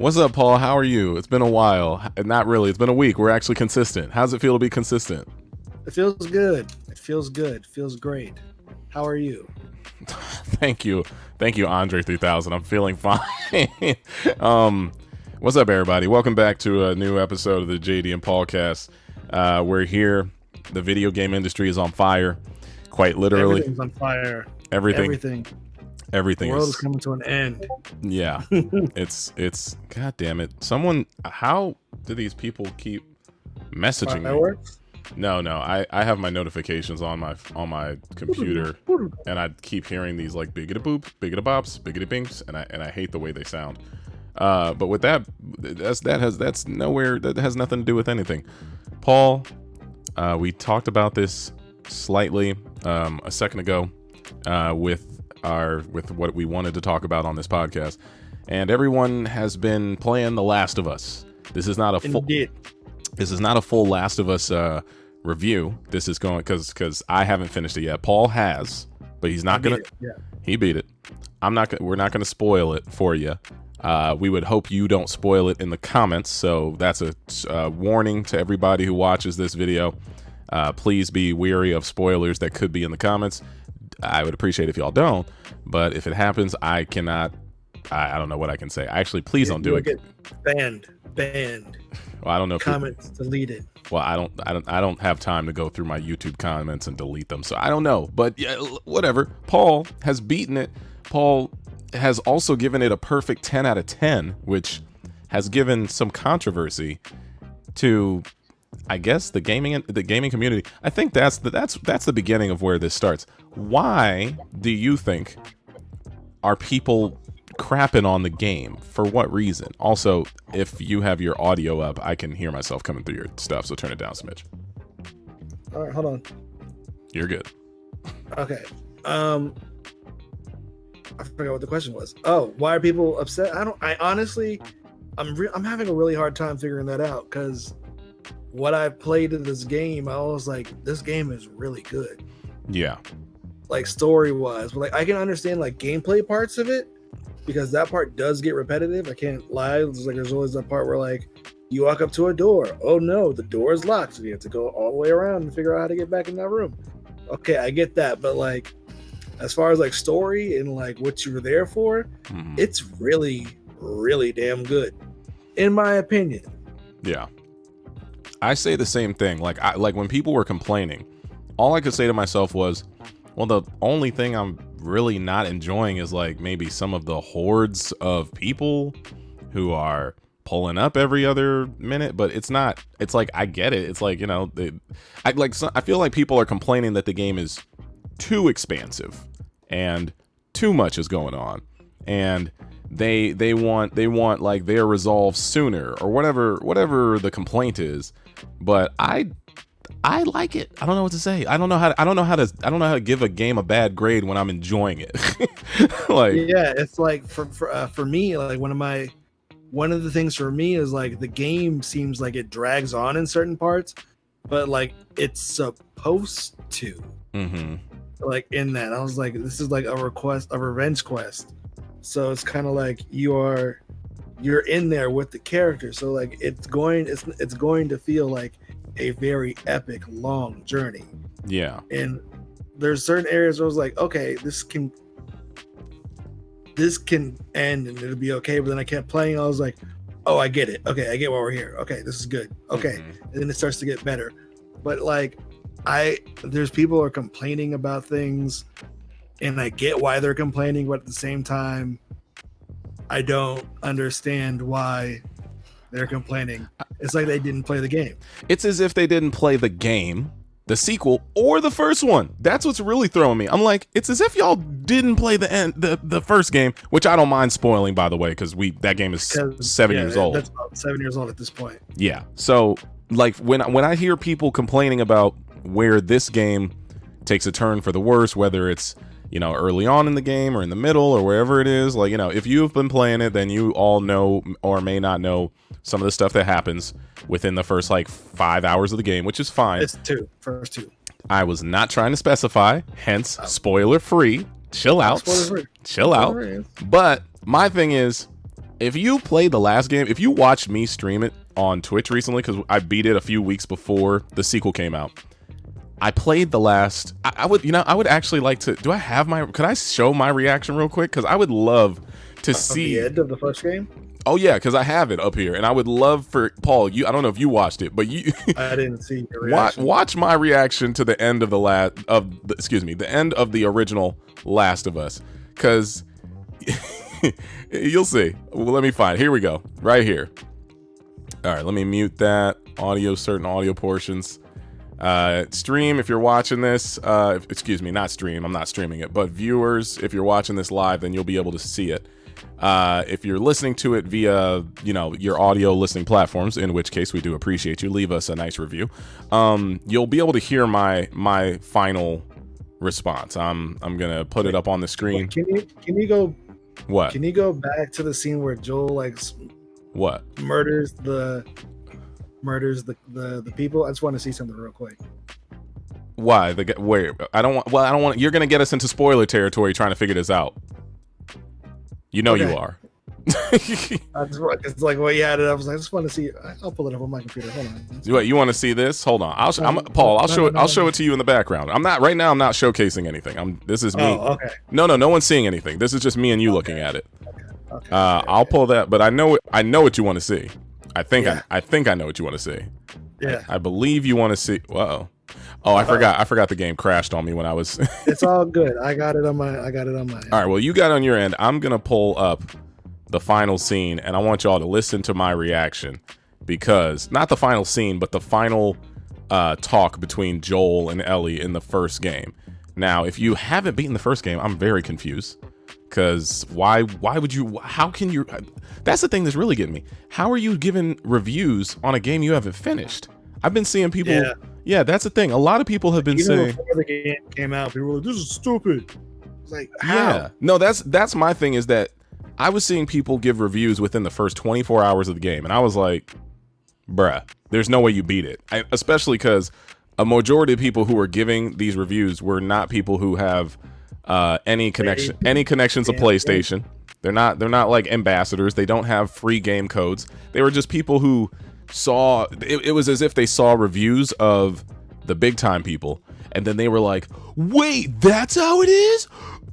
What's up, Paul? How are you? It's been a while. Not really. It's been a week. We're actually consistent. How's it feel to be consistent? It feels good. It feels good. It feels great. How are you? Thank you, Andre 3000. I'm feeling fine. What's up, everybody? Welcome back to a new episode of the JD and PaulCast. We're here. The video game industry is on fire, quite literally. Everything's on fire. Everything. The world is coming to an end. Yeah, it's. God damn it! Someone. How do these people keep messaging me? No. I have my notifications on my computer, and I keep hearing these like biggity boop, biggity bops, biggity binks, and I hate the way they sound. But with that has nothing to do with anything. Paul, we talked about this slightly a second ago with what we wanted to talk about on this podcast, and everyone has been playing The Last of Us. This is not a full Last of Us review. This is going because I haven't finished it yet. Paul has, but he's not gonna. He beat it. We're not gonna spoil it for you. We would hope you don't spoil it in the comments. So that's a warning to everybody who watches this video. Please be wary of spoilers that could be in the comments. I would appreciate if y'all don't, but if it happens, I cannot. I don't know what I can say. Actually, please don't do it. Get banned. Well, I don't know. Comments deleted. Well, I don't have time to go through my YouTube comments and delete them, so I don't know. But yeah, whatever. Paul has beaten it. Paul has also given it a perfect 10 out of 10, which has given some controversy to, I guess, the gaming community. I think that's the beginning of where this starts. Why do you think are people crapping on the game? For what reason? Also, if you have your audio up, I can hear myself coming through your stuff, so turn it down a smidge. All right, hold on. You're good. Okay. I forgot what the question was. Oh, why are people upset? I'm having a really hard time figuring that out, because what I played in this game, I was like, this game is really good. Yeah. Like story wise, but like I can understand like gameplay parts of it, because that part does get repetitive. I can't lie. There's always that part where like you walk up to a door. Oh no, the door is locked. So you have to go all the way around and figure out how to get back in that room. Okay, I get that, but like as far as like story and like what you were there for, it's really, really damn good, in my opinion. Yeah. I say the same thing. Like when people were complaining, all I could say to myself was, well, the only thing I'm really not enjoying is like maybe some of the hordes of people who are pulling up every other minute, but it's not. It's like, I get it. It's like, I feel like people are complaining that the game is too expansive and too much is going on, and they want like their resolve sooner or whatever the complaint is. But I like it. I don't know what to say. I don't know how to give a game a bad grade when I'm enjoying it. Like, yeah, it's like for me, like one of the things for me is like the game seems like it drags on in certain parts, but like it's supposed to. Like in that, I was like, this is like a revenge quest. So it's kind of like you're in there with the character. So like it's going to feel like a very epic long journey. Yeah. And there's certain areas where I was like, okay, this can end and it'll be okay. But then I kept playing. I was like, oh, I get it. Okay, I get why we're here. Okay, this is good. Okay. And then it starts to get better. But like there's people are complaining about things, and I get why they're complaining, but at the same time, I don't understand why they're complaining. It's like they didn't play the game. It's as if they didn't play the game, the sequel, or the first one. That's what's really throwing me. I'm like, it's as if y'all didn't play the first game, which I don't mind spoiling, by the way, because that game is 7 years old. That's about 7 years old at this point. Yeah. So like when I hear people complaining about where this game takes a turn for the worse, whether it's early on in the game or in the middle or wherever it is, like, if you've been playing it, then you all know or may not know some of the stuff that happens within the first like 5 hours of the game, which is fine. It's first two. I was not trying to specify, hence spoiler free. Chill out. Chill out. But my thing is, If you played the last game, if you watched me stream it on Twitch recently, because I beat it a few weeks before the sequel came out, I played the last. I would actually like to. Do I have my? Could I show my reaction real quick? Because I would love to see the end of the first game. Oh yeah, because I have it up here, and I would love for Paul. I don't know if you watched it, but you. I didn't see your reaction. Watch my reaction to the end of the end of the original Last of Us, because you'll see. Well, let me find. Here we go, right here. All right, let me mute that audio. Certain audio portions. Stream if you're watching this. Excuse me, not stream. I'm not streaming it, but viewers, if you're watching this live, then you'll be able to see it. If you're listening to it via, your audio listening platforms, in which case we do appreciate you, leave us a nice review. You'll be able to hear my final response. I'm gonna put it up on the screen. Can you go? What? Can you go back to the scene where Joel what murders the people? I just want to see something real quick. Why? Wait, I don't want. You're gonna get us into spoiler territory trying to figure this out. You know you are. It's like what you had it. I was like, I just want to see. I'll pull it up on my computer. Hold on. Wait, you want to see this? Hold on. Paul. I'll show it to you in the background. I'm not showcasing anything. This is me. Oh, okay. No one's seeing anything. This is just me and you looking at it. Okay. I'll pull that, but I know what you want to see. I think I know what you want to see. Yeah. I believe you want to see. Whoa. Oh, I forgot the game crashed on me when I was. It's all good. I got it on my. All right. Well, you got it on your end. I'm gonna pull up the final scene, and I want y'all to listen to my reaction, because not the final scene, but the final talk between Joel and Ellie in the first game. Now, if you haven't beaten the first game, I'm very confused, because why would you? How can you? That's the thing that's really getting me. How are you giving reviews on a game you haven't finished? I've been seeing people. Yeah, that's the thing. A lot of people have been saying before the game came out, people were like, "This is stupid." It's like, how? Yeah, no, that's my thing, is that I was seeing people give reviews within the first 24 hours of the game, and I was like, bruh, there's no way you beat it. Especially because a majority of people who were giving these reviews were not people who have any connections to PlayStation. They're not like ambassadors. They don't have free game codes. They were just people who saw it was as if they saw reviews of the big time people, and then they were like, wait, that's how it is.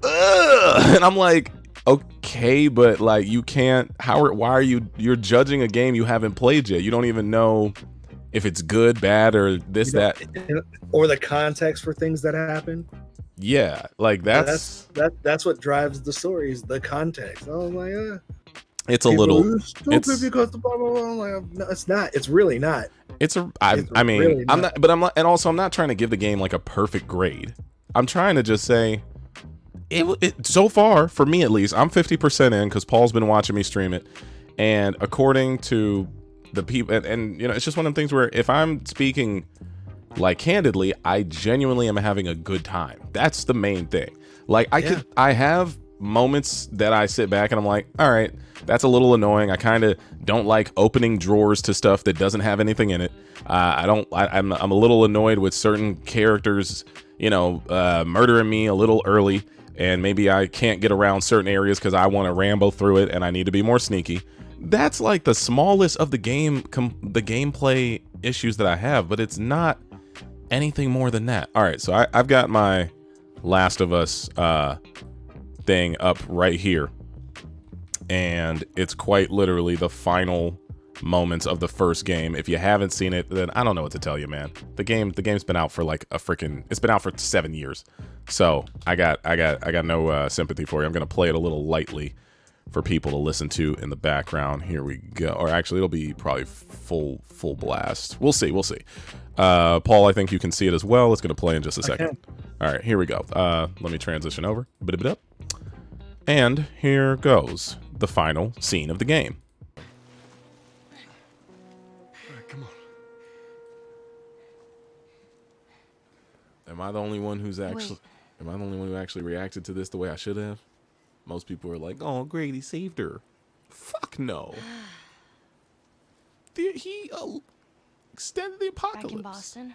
And I'm like, okay, but like, you can't. Why are you're judging a game you haven't played yet? You don't even know if it's good, bad, or that, or the context for things that happen. Yeah, like that's what drives the story, is the context. Oh my it's a little stupid because the blah blah blah. Like, no, it's not. It's really not. I'm not, and also I'm not trying to give the game like a perfect grade. I'm trying to just say it so far, for me at least, I'm 50% in, because Paul's been watching me stream it, and according to the people, and it's just one of them things where if I'm speaking like candidly, I genuinely am having a good time. That's the main thing. Like I have moments that I sit back and I'm like, all right, that's a little annoying. I kind of don't like opening drawers to stuff that doesn't have anything in it. I'm a little annoyed with certain characters, murdering me a little early, and maybe I can't get around certain areas because I want to ramble through it and I need to be more sneaky. That's like the smallest of the gameplay issues that I have, but it's not anything more than that. All right, so I've got my Last of Us thing up right here, and it's quite literally the final moments of the first game. If you haven't seen it, then I don't know what to tell you, man. The game's been out for like it's been out for 7 years, so I got no sympathy for you. I'm gonna play it a little lightly for people to listen to in the background. Here we go. Or actually, it'll be probably full blast. We'll see. Paul, I think you can see it as well. It's gonna play in just a second. All right, here we go. Let me transition over. And here goes the final scene of the game. All right, come on. Am I the only one who actually reacted to this the way I should have? Most people are like, "Oh, Grady saved her." Fuck no. He extended the apocalypse. Back in Boston.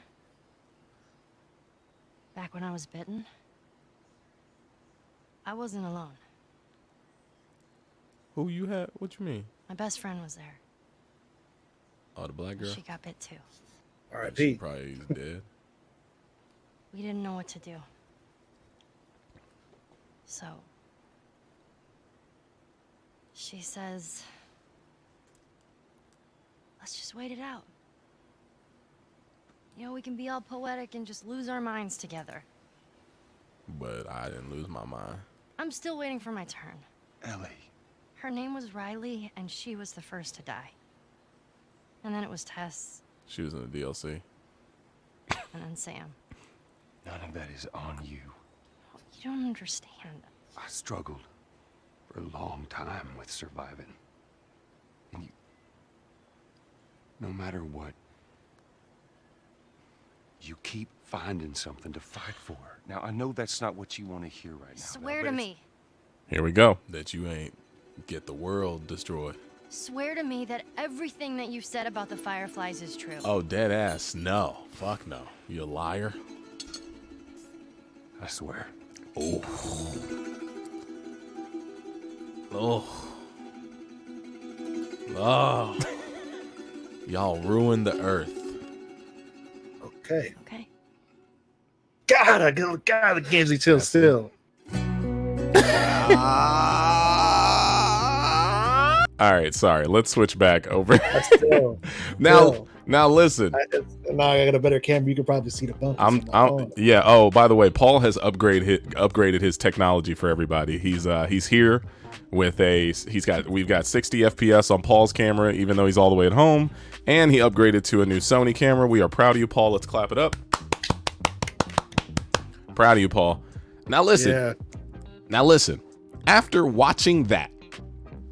Back when I was bitten. I wasn't alone. Who you had? What you mean? My best friend was there. Oh, the black girl? She got bit too. She R.I.P. probably is dead. We didn't know what to do. So, she says, let's just wait it out. You know, we can be all poetic and just lose our minds together. But I didn't lose my mind. I'm still waiting for my turn. Ellie. Her name was Riley, and she was the first to die. And then it was Tess, She was in the DLC. and then Sam. None of that is on you. You don't understand. I struggled for a long time with surviving. And you... No matter what, you keep finding something to fight for. Now, I know that's not what you want to hear right now. Swear but to it's- me. Here we go. That you ain't get the world destroyed. Swear to me that everything that you said about the Fireflies is true. Oh, dead ass. No. Fuck no. You a liar? I swear. Oh. Oh. Oh. Y'all ruined the earth. Okay. Okay. God, the game's like chill still. All right, sorry. Let's switch back over. Still. Now listen. Now I got a better camera. You can probably see the bump. Yeah. Oh, by the way, Paul has upgraded his technology for everybody. He's here with we've got 60 FPS on Paul's camera, even though he's all the way at home, and he upgraded to a new Sony camera. We are proud of you, Paul. Let's clap it up. Proud of you, Paul. Now listen. Yeah. Now listen. After watching that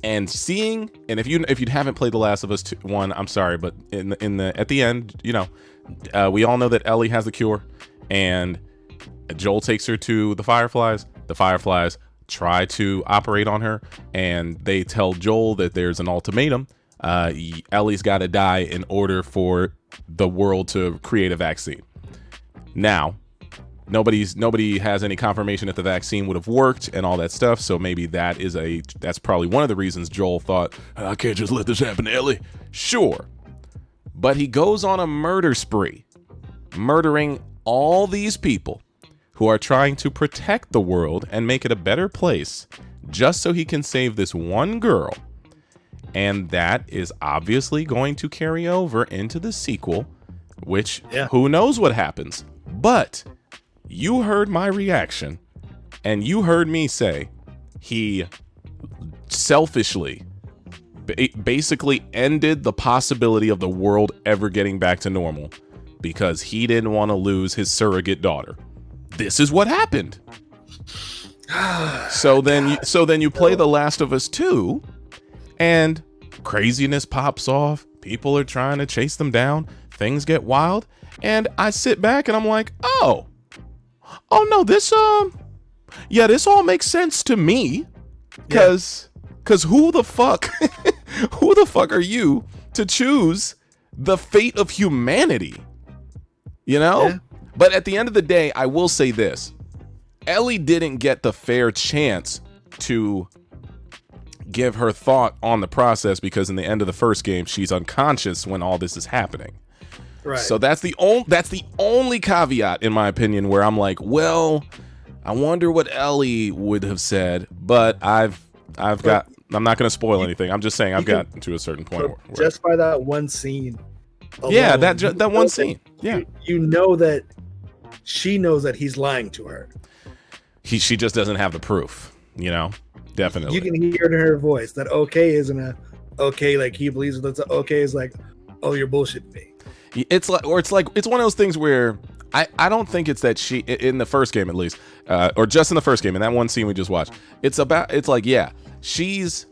and seeing, and if you haven't played The Last of Us 1, I'm sorry, but at the end, you know, we all know that Ellie has the cure, and Joel takes her to the Fireflies. The Fireflies try to operate on her, and they tell Joel that there's an ultimatum. Ellie's got to die in order for the world to create a vaccine. Now, nobody has any confirmation that the vaccine would have worked and all that stuff, so maybe that's probably one of the reasons Joel thought, I can't just let this happen to Ellie. Sure. But he goes on a murder spree, murdering all these people who are trying to protect the world and make it a better place just so he can save this one girl. And that is obviously going to carry over into the sequel, which who knows what happens. But you heard my reaction, and you heard me say he selfishly basically ended the possibility of the world ever getting back to normal because he didn't want to lose his surrogate daughter. This is what happened. So then you play The Last of Us 2, and craziness pops off. People are trying to chase them down. Things get wild. And I sit back and I'm like, oh no, this all makes sense to me. Cause who the fuck are you to choose the fate of humanity? You know? Yeah. But at the end of the day, I will say this. Ellie didn't get the fair chance to give her thought on the process because in the end of the first game, she's unconscious when all this is happening. Right. So that's the only caveat, in my opinion, where I'm like, well, I wonder what Ellie would have said, but I'm not going to spoil anything. I'm just saying I've got to a certain point. Just by that one scene. Alone, yeah, that one scene. Yeah. You know that she knows that he's lying to her. She just doesn't have the proof, you know? Definitely. You can hear it in her voice that okay isn't a okay, like he believes that's okay is like, oh, you're bullshitting me. It's like it's one of those things where I don't think it's that she, in the first game at least, or just in the first game, in that one scene we just watched, it's like, yeah, she's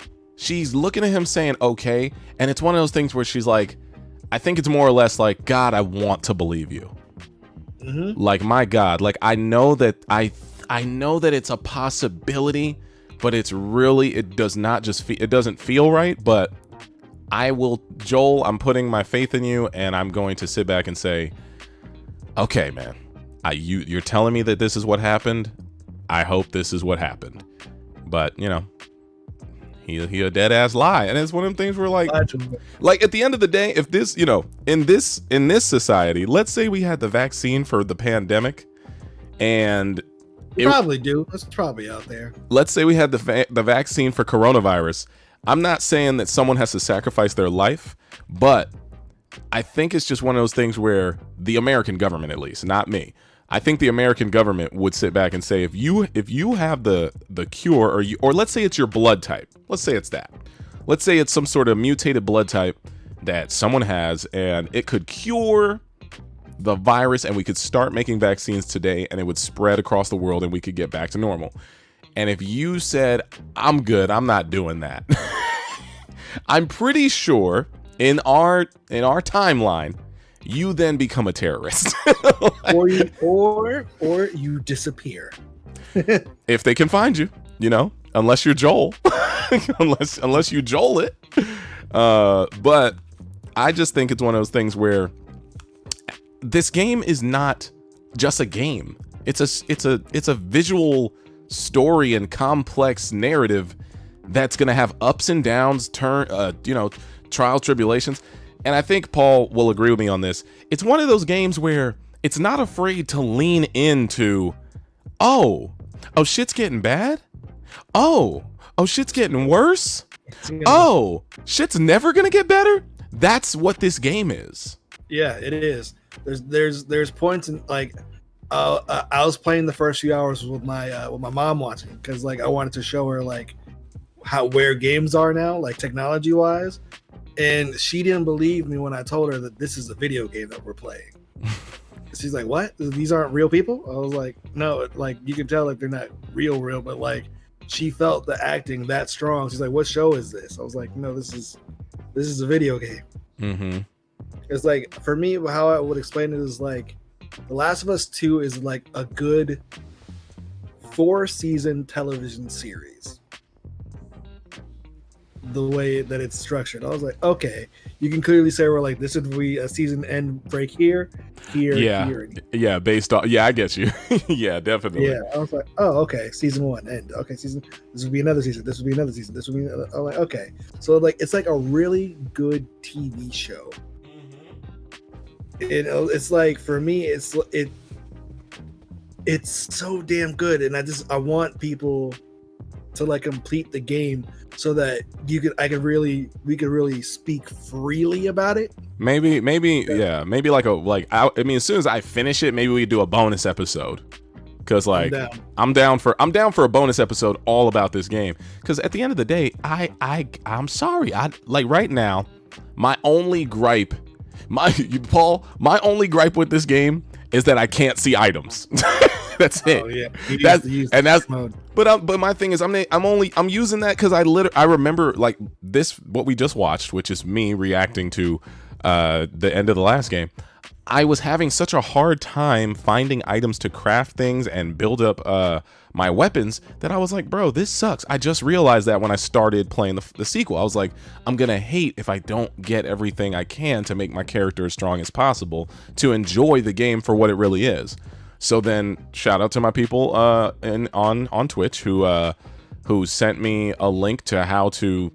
looking at him saying okay, and it's one of those things where she's like, I think it's more or less like, God, I want to believe you. Mm-hmm. Like, my God, like I know that it's a possibility, but it doesn't feel right, but Joel, I'm putting my faith in you, and I'm going to sit back and say, okay, man, you're telling me that this is what happened. I hope this is what happened. But, you know, he a dead ass lie. And it's one of them things where like at the end of the day, if this, in this society, let's say we had the vaccine for the pandemic, and probably do. It's probably out there. Let's say we had the vaccine for coronavirus. I'm not saying that someone has to sacrifice their life, but I think it's just one of those things where the American government, at least, not me, I think the American government would sit back and say, if you have the cure, or let's say it's your blood type, let's say it's that, let's say it's some sort of mutated blood type that someone has, and it could cure the virus, and we could start making vaccines today, and it would spread across the world, and we could get back to normal. And if you said, I'm good, I'm not doing that, I'm pretty sure in our timeline, you then become a terrorist. or you disappear. If they can find you, unless you're Joel. unless you Joel it. But I just think it's one of those things where this game is not just a game. It's a visual story and complex narrative that's going to have ups and downs, trials, tribulations. And I think Paul will agree with me on this. It's one of those games where it's not afraid to lean into, oh, shit's getting bad. Oh, shit's getting worse. Oh, shit's never going to get better. That's what this game is. Yeah, it is. There's points in like, I was playing the first few hours with my mom watching, because like I wanted to show her like where games are now, like technology wise. And she didn't believe me when I told her that this is a video game that we're playing. She's like, what? These aren't real people? I was like, no, like you can tell like they're not real, but like she felt the acting that strong. She's like, what show is this? I was like, no, this is a video game. Mm-hmm. It's like, for me, how I would explain it is like The Last of Us 2 is like a good 4-season television series. The way that it's structured, I was like, okay, you can clearly say we're like, this would be a season end break here, yeah, based on, I get you. Yeah, definitely. Yeah, I was like, oh, okay, season 1 end, okay, this would be another season, this would be another season, this would be another. I'm like, okay, so like it's like a really good TV show. It's like, for me, it's so damn good, and I want people to like complete the game so that we could really speak freely about it. Maybe like as soon as I finish it, maybe we do a bonus episode, because like I'm down for a bonus episode all about this game, because at the end of the day, I'm sorry, like right now, my only gripe with this game is that I can't see items. That's it. Oh yeah, but my thing is, I'm using that because I remember like what we just watched, which is me reacting to the end of the last game. I was having such a hard time finding items to craft things and build up my weapons that I was like, bro, this sucks. I just realized that when I started playing the sequel. I was like, I'm gonna hate if I don't get everything I can to make my character as strong as possible to enjoy the game for what it really is. So then, shout out to my people on Twitch who sent me a link to how to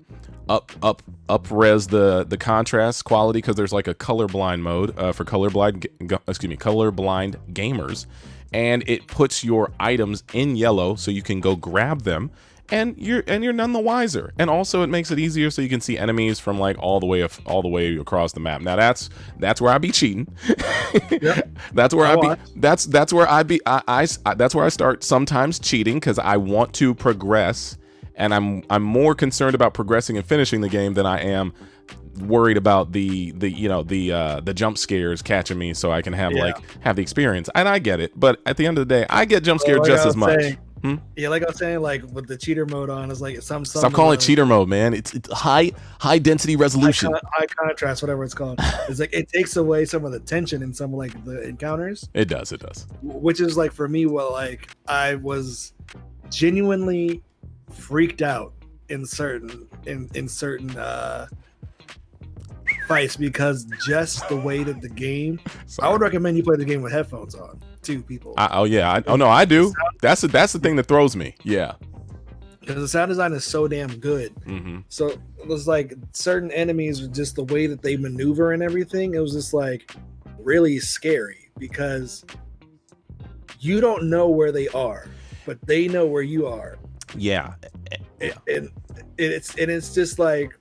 up-res the contrast quality, because there's like a colorblind mode for colorblind gamers, and it puts your items in yellow so you can go grab them, and you're none the wiser. And also it makes it easier so you can see enemies from like all the way across the map. Now that's where I be cheating. Yep. That's where I start sometimes cheating, because I want to progress, and I'm more concerned about progressing and finishing the game than I am worried about the jump scares catching me, so I can have the experience. And I get it, but at the end of the day, I get jump scared just as much. Yeah, like I was saying, like with the cheater mode on, it's like some stop calling it cheater mode, man. It's high density resolution, high contrast, whatever it's called. It's like it takes away some of the tension in some like the encounters. It does. Which is like, for me, what like I was genuinely freaked out in certain fights, because just the way that the game. Sorry. I would recommend you play the game with headphones on too, people. I do. That's the thing that throws me. Yeah. because the sound design is so damn good. So it was like certain enemies, just the way that they maneuver and everything, it was just like really scary because you don't know where they are, but they know where you are. Yeah. And it's just like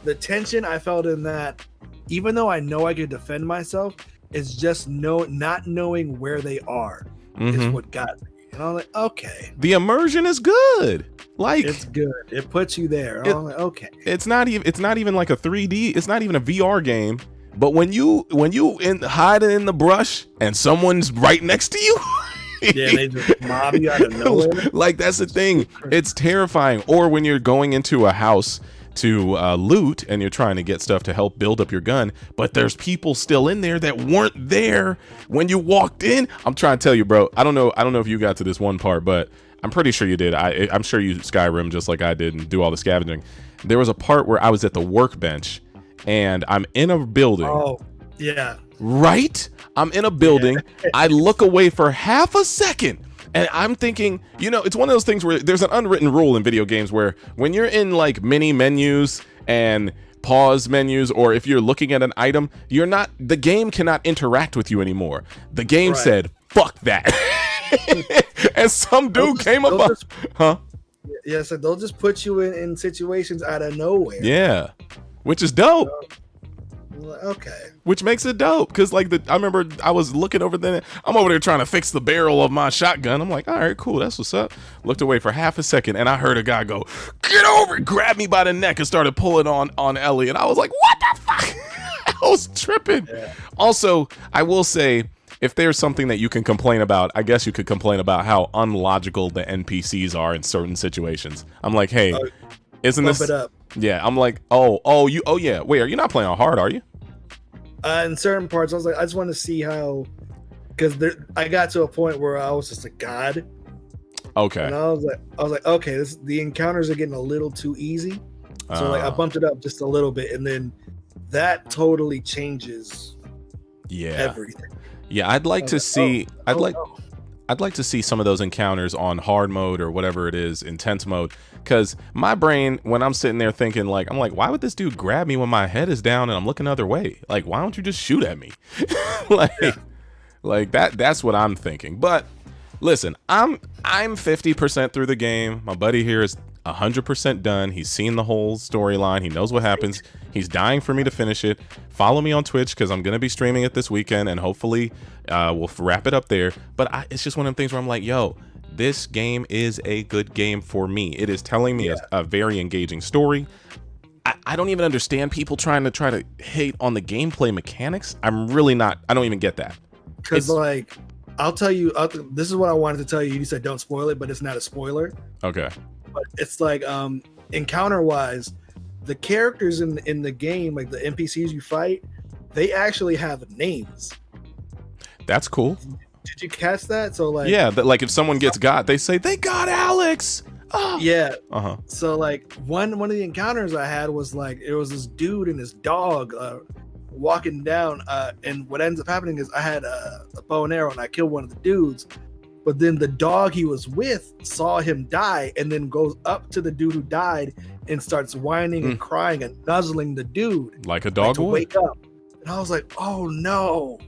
the tension I felt in that, even though I know I could defend myself, is just not knowing where they are is what got me. And I'm like, okay. The immersion is good. Like, it's good. It puts you there. I'm like, okay. It's not even like a 3D. It's not even a VR game. But when you hiding in the brush and someone's right next to you, yeah, they just mob you out of nowhere. Like, that's the thing. It's terrifying. Or when you're going into a house to loot and you're trying to get stuff to help build up your gun, but there's people still in there that weren't there when you walked in. I'm trying to tell you, bro. I don't know if you got to this one part, but I'm pretty sure you did. I'm sure you Skyrim just like I did and do all the scavenging. There was a part where I was at the workbench and I'm in a building. Oh, yeah. Right? I'm in a building. Yeah. I look away for half a second. And I'm thinking, it's one of those things where there's an unwritten rule in video games where when you're in like mini menus and pause menus, or if you're looking at an item, the game cannot interact with you anymore. The game said, fuck that. And some dude came up, huh? Yeah, so they'll just put you in situations out of nowhere. Yeah, which is dope. Okay. Which makes it dope, because like I remember I was looking over there. I'm over there trying to fix the barrel of my shotgun. I'm like, all right, cool, that's what's up. Looked away for half a second, and I heard a guy go, "Get over!" Grab me by the neck and started pulling on Ellie, and I was like, "What the fuck?" I was tripping. Yeah. Also, I will say, if there's something that you can complain about, I guess you could complain about how unlogical the NPCs are in certain situations. I'm like, hey, isn't this? It up. Yeah, I'm like, yeah. Wait, are you not playing on hard? Are you? In certain parts, I was like, I just want to see how, because I got to a point where I was just a god. Okay. And I was like, okay, the encounters are getting a little too easy. So like I bumped it up just a little bit, and then that totally changes. Yeah. Everything. Yeah, I'd like to see. I'd like to see some of those encounters on hard mode or whatever it is, intense mode. Because my brain, when I'm sitting there thinking, I'm like, why would this dude grab me when my head is down and I'm looking the other way? Like, why don't you just shoot at me? Like that's what I'm thinking. But listen, I'm 50% through the game. My buddy here is 100% done. He's seen the whole storyline. He knows what happens. He's dying for me to finish it. Follow me on Twitch, because I'm going to be streaming it this weekend, and hopefully we'll wrap it up there. But it's just one of them things where I'm like, yo, this game is a good game for me. It is telling me a very engaging story. I don't even understand people trying to hate on the gameplay mechanics. I'm really not. I don't even get that. Because like, I'll tell you, this is what I wanted to tell you. You said don't spoil it, but it's not a spoiler. Okay. But it's like encounter wise, the characters in the game, like the NPCs you fight, they actually have names. That's cool. Did you catch that? So like, yeah, that like if someone gets got, they say they got Alex. Oh. Yeah. Uh-huh. So like one of the encounters I had was like, it was this dude and his dog walking down, and what ends up happening is I had a bow and arrow and I killed one of the dudes. But then the dog he was with saw him die and then goes up to the dude who died and starts whining and crying and nuzzling the dude. Like a dog to would. Wake up. And I was like, oh no.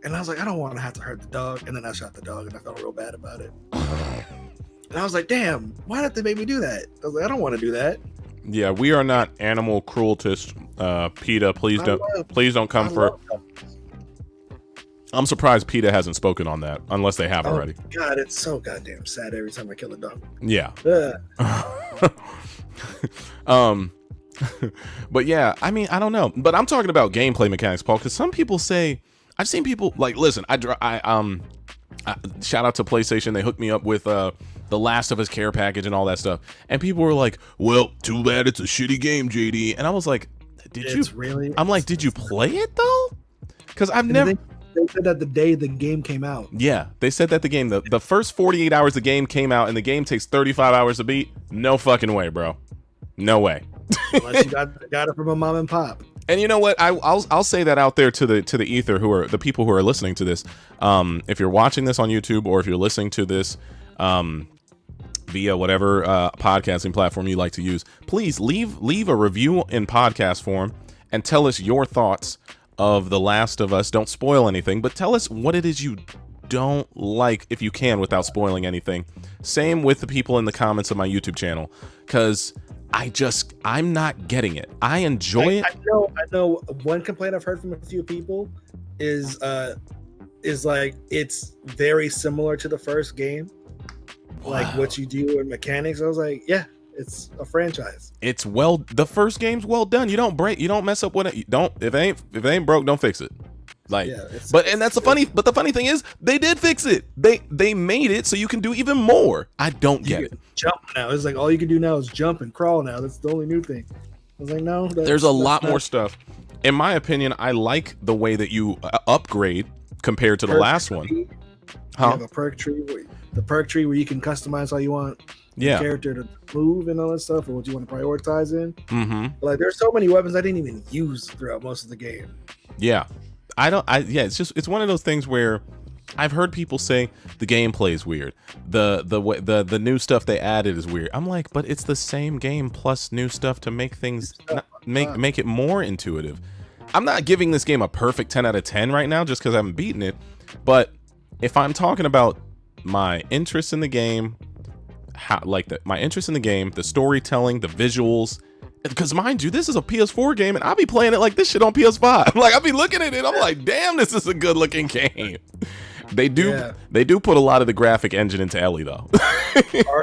And I was like, I don't want to have to hurt the dog. And then I shot the dog and I felt real bad about it. And I was like, damn, why did they make me do that? I was like, I don't want to do that. Yeah, we are not animal crueltists. PETA, please don't come for. I'm surprised PETA hasn't spoken on that, unless they have already. God, it's so goddamn sad every time I kill a dog. Yeah. But yeah, I mean, I don't know, but I'm talking about gameplay mechanics, Paul, because some people say, I've seen people like, listen, I shout out to PlayStation. They hooked me up with the Last of Us care package and all that stuff, and people were like, well, too bad it's a shitty game, JD. And I was like, did you play it though? Because I've never. They said that the day the game came out. Yeah, they said that the first 48 hours the game came out, and the game takes 35 hours to beat. No fucking way, bro. No way. Unless you got it from a mom and pop. And you know what? I'll say that out there to the ether, who are the people who are listening to this. If you're watching this on YouTube or if you're listening to this via whatever podcasting platform you like to use, please leave a review in podcast form and tell us your thoughts of The Last of Us. Don't spoil anything, but tell us what it is you don't like if you can without spoiling anything. Same with the people in the comments of my YouTube channel, because I'm not getting it. I enjoy it. I know one complaint I've heard from a few people is like it's very similar to the first game. Wow. Like what you do in mechanics. I was like, yeah, it's a franchise. The first game's well done. You don't mess up with it. You don't, if it ain't broke, don't fix it. Like, yeah, the funny thing is they did fix it. They made it so you can do even more. I don't get it. Jump now. It's like all you can do now is jump and crawl now. That's the only new thing. I was like, no. There's a lot more stuff. In my opinion, I like the way that you upgrade compared to the last one. You have a perk tree, the perk tree where you can customize how you want the character to move and all that stuff, or what you want to prioritize in. Mm-hmm. Like, there's so many weapons I didn't even use throughout most of the game. Yeah. It's one of those things where I've heard people say the gameplay is weird. The new stuff they added is weird. I'm like, but it's the same game plus new stuff to make things make it more intuitive. I'm not giving this game a perfect 10 out of 10 right now just because I haven't beaten it. But if I'm talking about my interest in the game, the storytelling, the visuals. Because mind you, this is a PS4 game, and I'll be playing it like this shit on PS5. Like, I'll be looking at it, I'm like, damn, this is a good looking game. They do put a lot of the graphic engine into Ellie though.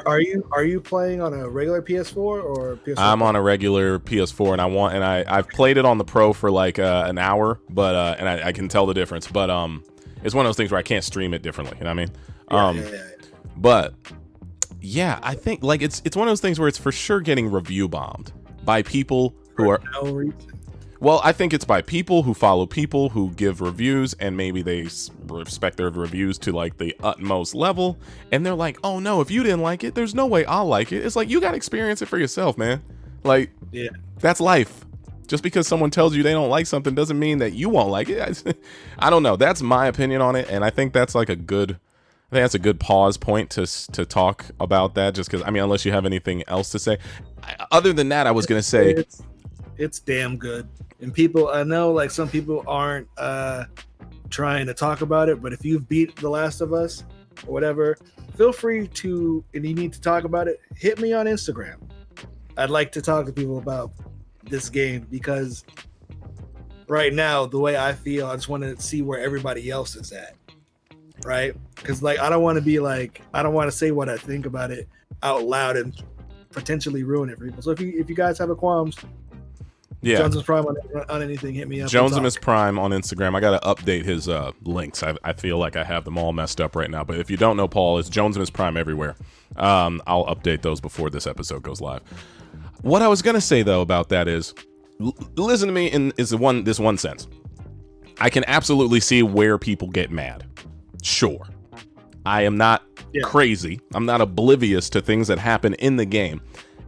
Are you playing on a regular PS4 or PS4? I'm on a regular PS4, and I've played it on the Pro for like an hour, but and I can tell the difference. But it's one of those things where I can't stream it differently. You know what I mean? But yeah, I think like it's one of those things where it's for sure getting review bombed by people who are no reason. Well, I think it's by people who follow people who give reviews, and maybe they respect their reviews to like the utmost level, and they're like, oh no, if you didn't like it, there's no way I'll like it. It's like, you got to experience it for yourself, man. Like, yeah, that's life. Just because someone tells you they don't like something doesn't mean that you won't like it. I don't know. That's my opinion on it, and I think that's like a good pause point to talk about that, just because, I mean, unless you have anything else to say. Other than that, I was going to say... It's damn good. And people, I know like some people aren't trying to talk about it, but if you've beat The Last of Us or whatever, feel free to, and you need to talk about it, hit me on Instagram. I'd like to talk to people about this game, because right now, the way I feel, I just want to see where everybody else is at. Right? Because like I don't want to say what I think about it out loud and potentially ruin it for people. So if you guys have a qualms, yeah, Jones's Prime on anything, hit me up. Jones's Prime on Instagram. I gotta update his links. I feel like I have them all messed up right now. But if you don't know Paul, it's Jones's Prime everywhere. I'll update those before this episode goes live. What I was gonna say though about that is, listen to me in this one sense. I can absolutely see where people get mad. Sure, I am not crazy. I'm not oblivious to things that happen in the game,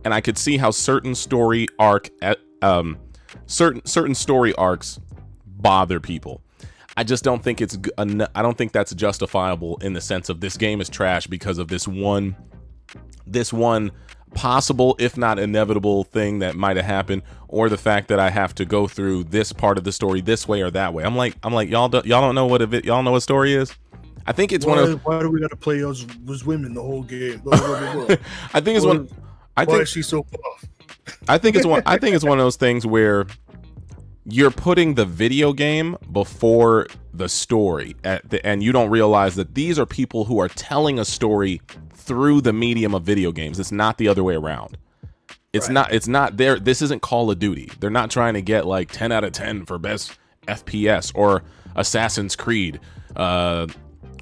and I could see how certain story story arcs bother people. I just don't think I don't think that's justifiable in the sense of this game is trash because of this one possible, if not inevitable, thing that might have happened, or the fact that I have to go through this part of the story this way or that way. I'm like y'all don't know y'all know what story is. I think it's why do we gotta play as women the whole game? I think it's one. Why is she so buff? I think it's one of those things where you're putting the video game before the story, and you don't realize that these are people who are telling a story through the medium of video games. It's not the other way around. It's not there. This isn't Call of Duty. They're not trying to get like 10 out of 10 for best FPS or Assassin's Creed.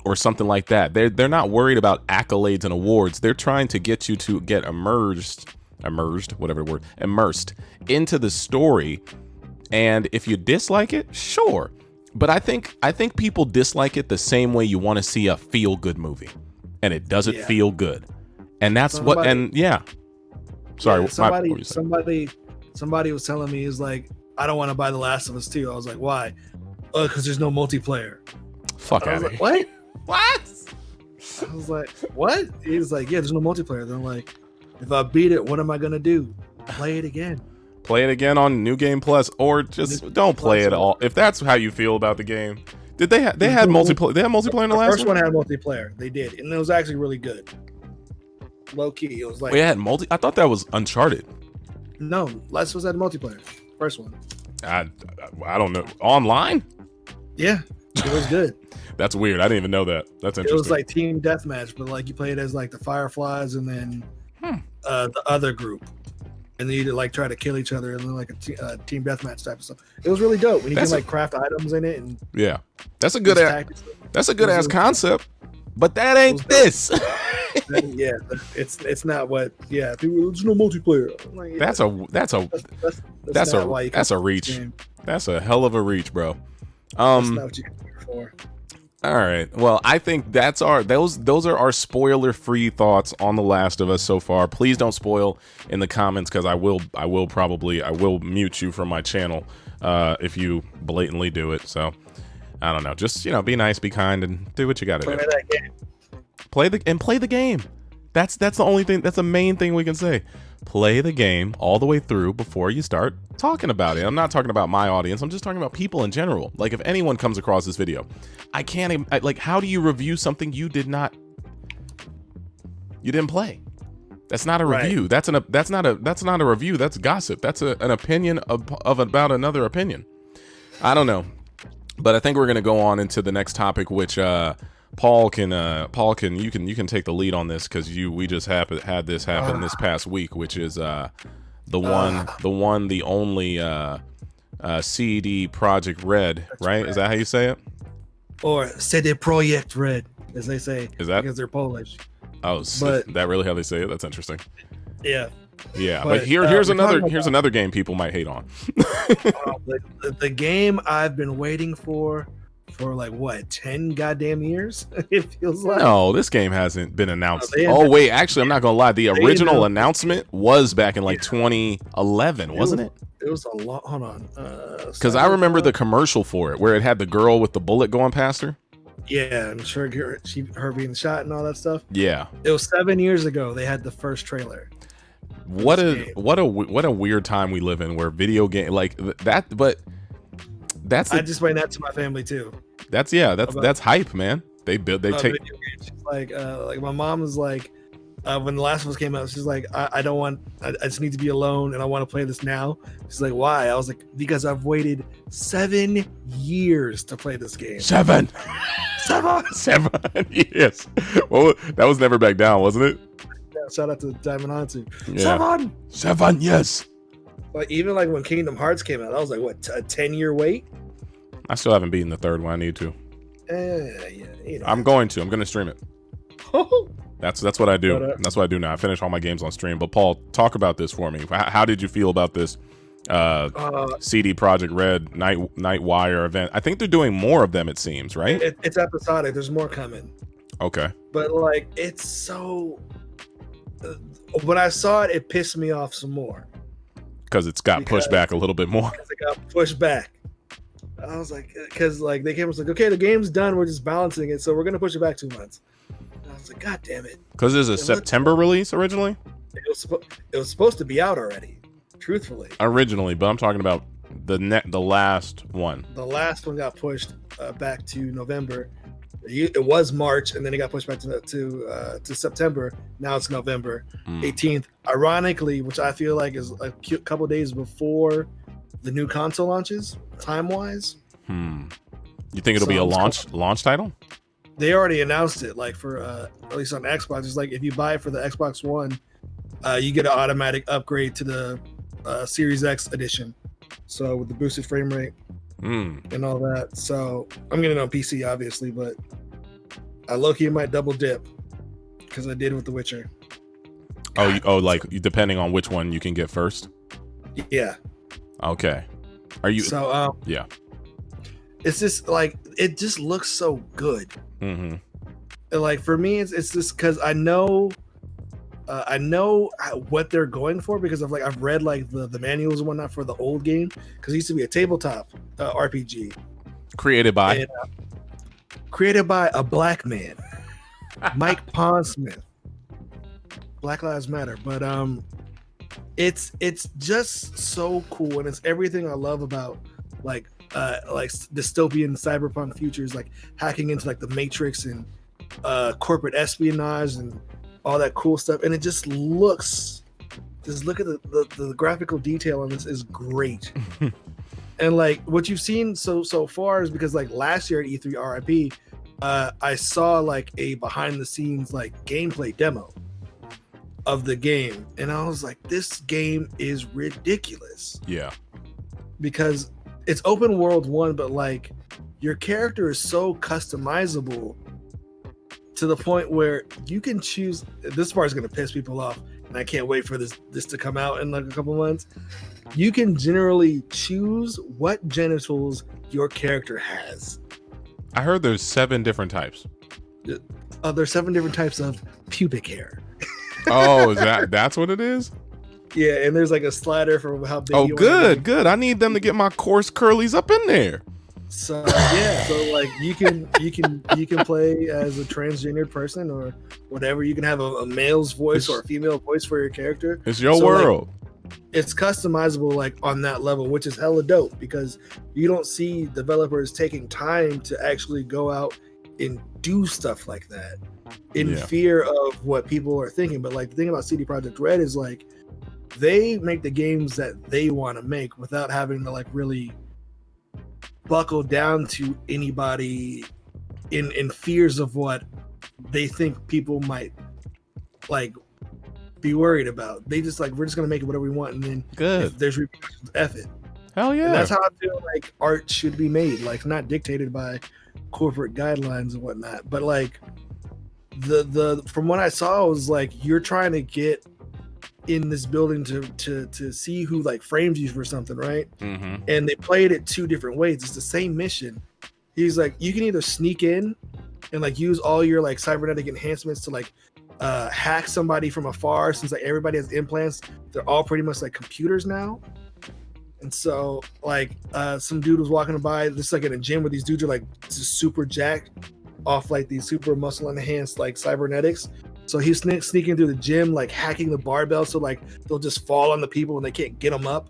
Or something like that. They're not worried about accolades and awards. They're trying to get you to get immersed into the story. And if you dislike it, sure. But I think people dislike it the same way you want to see a feel good movie, and it doesn't feel good. And that's Sorry, somebody was telling me, is like, I don't want to buy The Last of Us 2. I was like, why? Because there's no multiplayer. Fuck out of here. What? What? I was like, what? He's like, yeah, there's no multiplayer. Then I'm like, if I beat it, what am I gonna do? Play it again. Play it again on New Game Plus, or just don't play it all. If that's how you feel about the game, did they had multiplayer? They had multiplayer in the last first one had multiplayer. They did, and it was actually really good. Low key, it was like we had multi. I thought that was Uncharted. No, Last was had multiplayer. First one. I don't know. Online? Yeah, it was good. That's weird. I didn't even know that. That's interesting. It was like team deathmatch, but like you played as like the Fireflies and then the other group, and then you like try to kill each other and then like a team deathmatch type of stuff. It was really dope when you can like craft items in it and yeah, that's a good ass concept. But that ain't this. Yeah, it's not what. Yeah, there's no multiplayer. Like, yeah, that's a reach. That's a hell of a reach, bro. That's not what you can do for. All right. Well, I think those are our spoiler-free thoughts on The Last of Us so far. Please don't spoil in the comments, because I will mute you from my channel if you blatantly do it. So I don't know. Just be nice, be kind, and do what you got to do. That game. Play the game. That's the only thing. That's the main thing we can say. Play the game all the way through before you start talking about it. I'm not talking about my audience. I'm just talking about people in general. Like, if anyone comes across this video, I can't even, like, how do you review something you didn't play? That's not a review. That's not a review. That's gossip. That's an opinion about another opinion. I don't know, but I think we're gonna go on into the next topic, which Paul can you can take the lead on this, because we just had this happen this past week, which is the only CD Project Red, right? Is that how you say it? Or CD Projekt Red, as they say. Is that because they're Polish? Oh, but that really how they say it? That's interesting. Yeah. Yeah, but here's another game people might hate on. The game I've been waiting for like what, 10 goddamn years? It feels like. No, this game hasn't been announced. Wait, actually, I'm not gonna lie. The original announcement was back in like 2011, wasn't it? It was a lot. Hold on, because I remember the commercial for it where it had the girl with the bullet going past her. Yeah, I'm sure her being shot and all that stuff. Yeah, it was 7 years ago. They had the first trailer. What a weird time we live in, where video game like that, but. I just explained that to my family too. That's hype, man. They take like my mom was like, when The Last of Us came out, she's like, I just need to be alone and I want to play this now. She's like, why? I was like, because I've waited 7 years to play this game. 7 years. Well, that was Never Back Down, wasn't it? Yeah, shout out to Diamond Hansu. Yeah. 7 years. But even like when Kingdom Hearts came out, I was like, what, a 10-year wait? I still haven't beaten the third one. I need to. Yeah, I'm going to stream it. That's what I do. That's what I do now. I finish all my games on stream. But Paul, talk about this for me. How did you feel about this CD Projekt Red Nightwire event? I think they're doing more of them, it seems, right? It's episodic. There's more coming. Okay. But like, it's so... when I saw it, it pissed me off some more. Because it's got pushed back a little bit more. Because it got pushed back. I was like, because like they came was like, okay, the game's done. We're just balancing it, so we're gonna push it back 2 months. And I was like, God damn it! Because there's a September release originally. It was supposed to be out already, truthfully. Originally, but I'm talking about the last one. The last one got pushed back to November. It was March, and then it got pushed back to September. Now it's November 18th. Ironically, which I feel like is a couple days before the new console launches, time-wise. You think it'll be a launch title? They already announced it, like for at least on Xbox. It's like if you buy it for the Xbox One, you get an automatic upgrade to the Series X edition. So with the boosted frame rate. And all that. So I'm getting it on PC, obviously, but I low-key might double dip because I did with The Witcher. Like depending on which one you can get first. Yeah. Okay. Are you? So yeah. It's just like it just looks so good. Mm-hmm. And like for me, it's just because I know what they're going for because I've read like the manuals and whatnot for the old game because it used to be a tabletop RPG created by a black man. Mike Pondsmith. Black Lives Matter, but it's just so cool, and it's everything I love about like dystopian cyberpunk futures, like hacking into like the Matrix and corporate espionage and all that cool stuff. And it just look at the graphical detail on this is great. And like what you've seen so far is because like last year at E3 RIP, I saw like a behind the scenes like gameplay demo of the game, and I was like, this game is ridiculous. Yeah, because it's open world one, but like your character is so customizable to the point where you can choose. This part is going to piss people off, and I can't wait for this to come out in like a couple months. You can generally choose what genitals your character has. I heard there's 7 different types. There's 7 different types of pubic hair. Oh, that's what it is? Yeah, and there's like a slider for how big. Oh, good. I need them to get my coarse curlies up in there. So yeah, so like you can play as a transgendered person or whatever. You can have a male's voice or a female voice for your character. It's your world. Like, it's customizable like on that level, which is hella dope because you don't see developers taking time to actually go out and do stuff like that in fear of what people are thinking. But like the thing about CD Projekt Red is like they make the games that they want to make without having to like really buckle down to anybody in fears of what they think people might like be worried about. They just like, we're just gonna make it whatever we want, and then if there's repercussions, F it. Hell yeah. And that's how I feel like art should be made, like not dictated by corporate guidelines and whatnot. But like the from what I saw, it was like you're trying to get in this building to see who like frames you for something, right? Mm-hmm. And they played it 2 different ways. It's the same mission. He's like, you can either sneak in and like use all your like cybernetic enhancements to like hack somebody from afar, since like everybody has implants. They're all pretty much like computers now. And so like some dude was walking by, this like in a gym where these dudes are like just super jacked off like these super muscle enhanced like cybernetics. So he's sneaking through the gym, like hacking the barbell, so like they'll just fall on the people and they can't get them up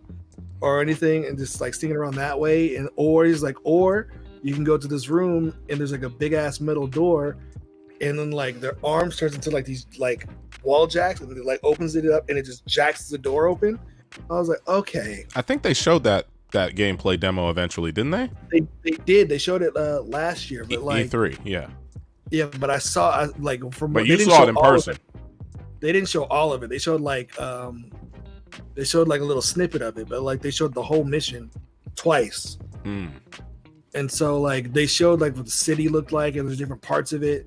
or anything, and just like sneaking around that way. And or he's like, or you can go to this room and there's like a big ass metal door, and then like their arms turns into like these like wall jacks, and it like opens it up and it just jacks the door open. I was like, okay. I think they showed that gameplay demo eventually, didn't they? They did. They showed it last year, but like E3, yeah. Yeah, but I saw like from. But you saw it in person. They didn't show all of it. They showed like a little snippet of it, but like they showed the whole mission twice. And so like they showed like what the city looked like, and there's different parts of it,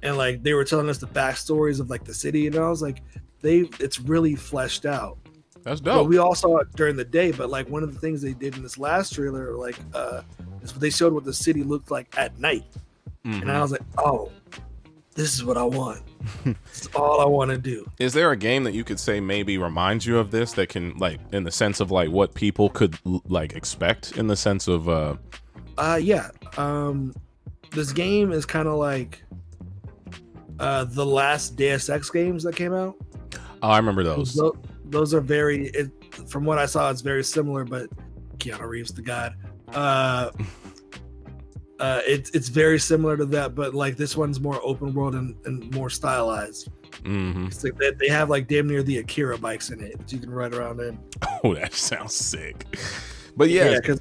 and like they were telling us the backstories of like the city, and I was like, it's really fleshed out. That's dope. But we all saw it during the day, but like one of the things they did in this last trailer, like is they showed what the city looked like at night. And I was like, oh, this is what I want. It's all I want to do. Is there a game that you could say maybe reminds you of this, that can like, in the sense of like what people could like expect, in the sense of yeah. This game is kind of like the last Deus Ex games that came out. Oh, I remember those. Those are very, from what I saw, it's very similar, but Keanu Reeves, the god. It's very similar to that, but like this one's more open world and more stylized. It's like they have like damn near the Akira bikes in it that you can ride around in. Oh, that sounds sick. But yeah, because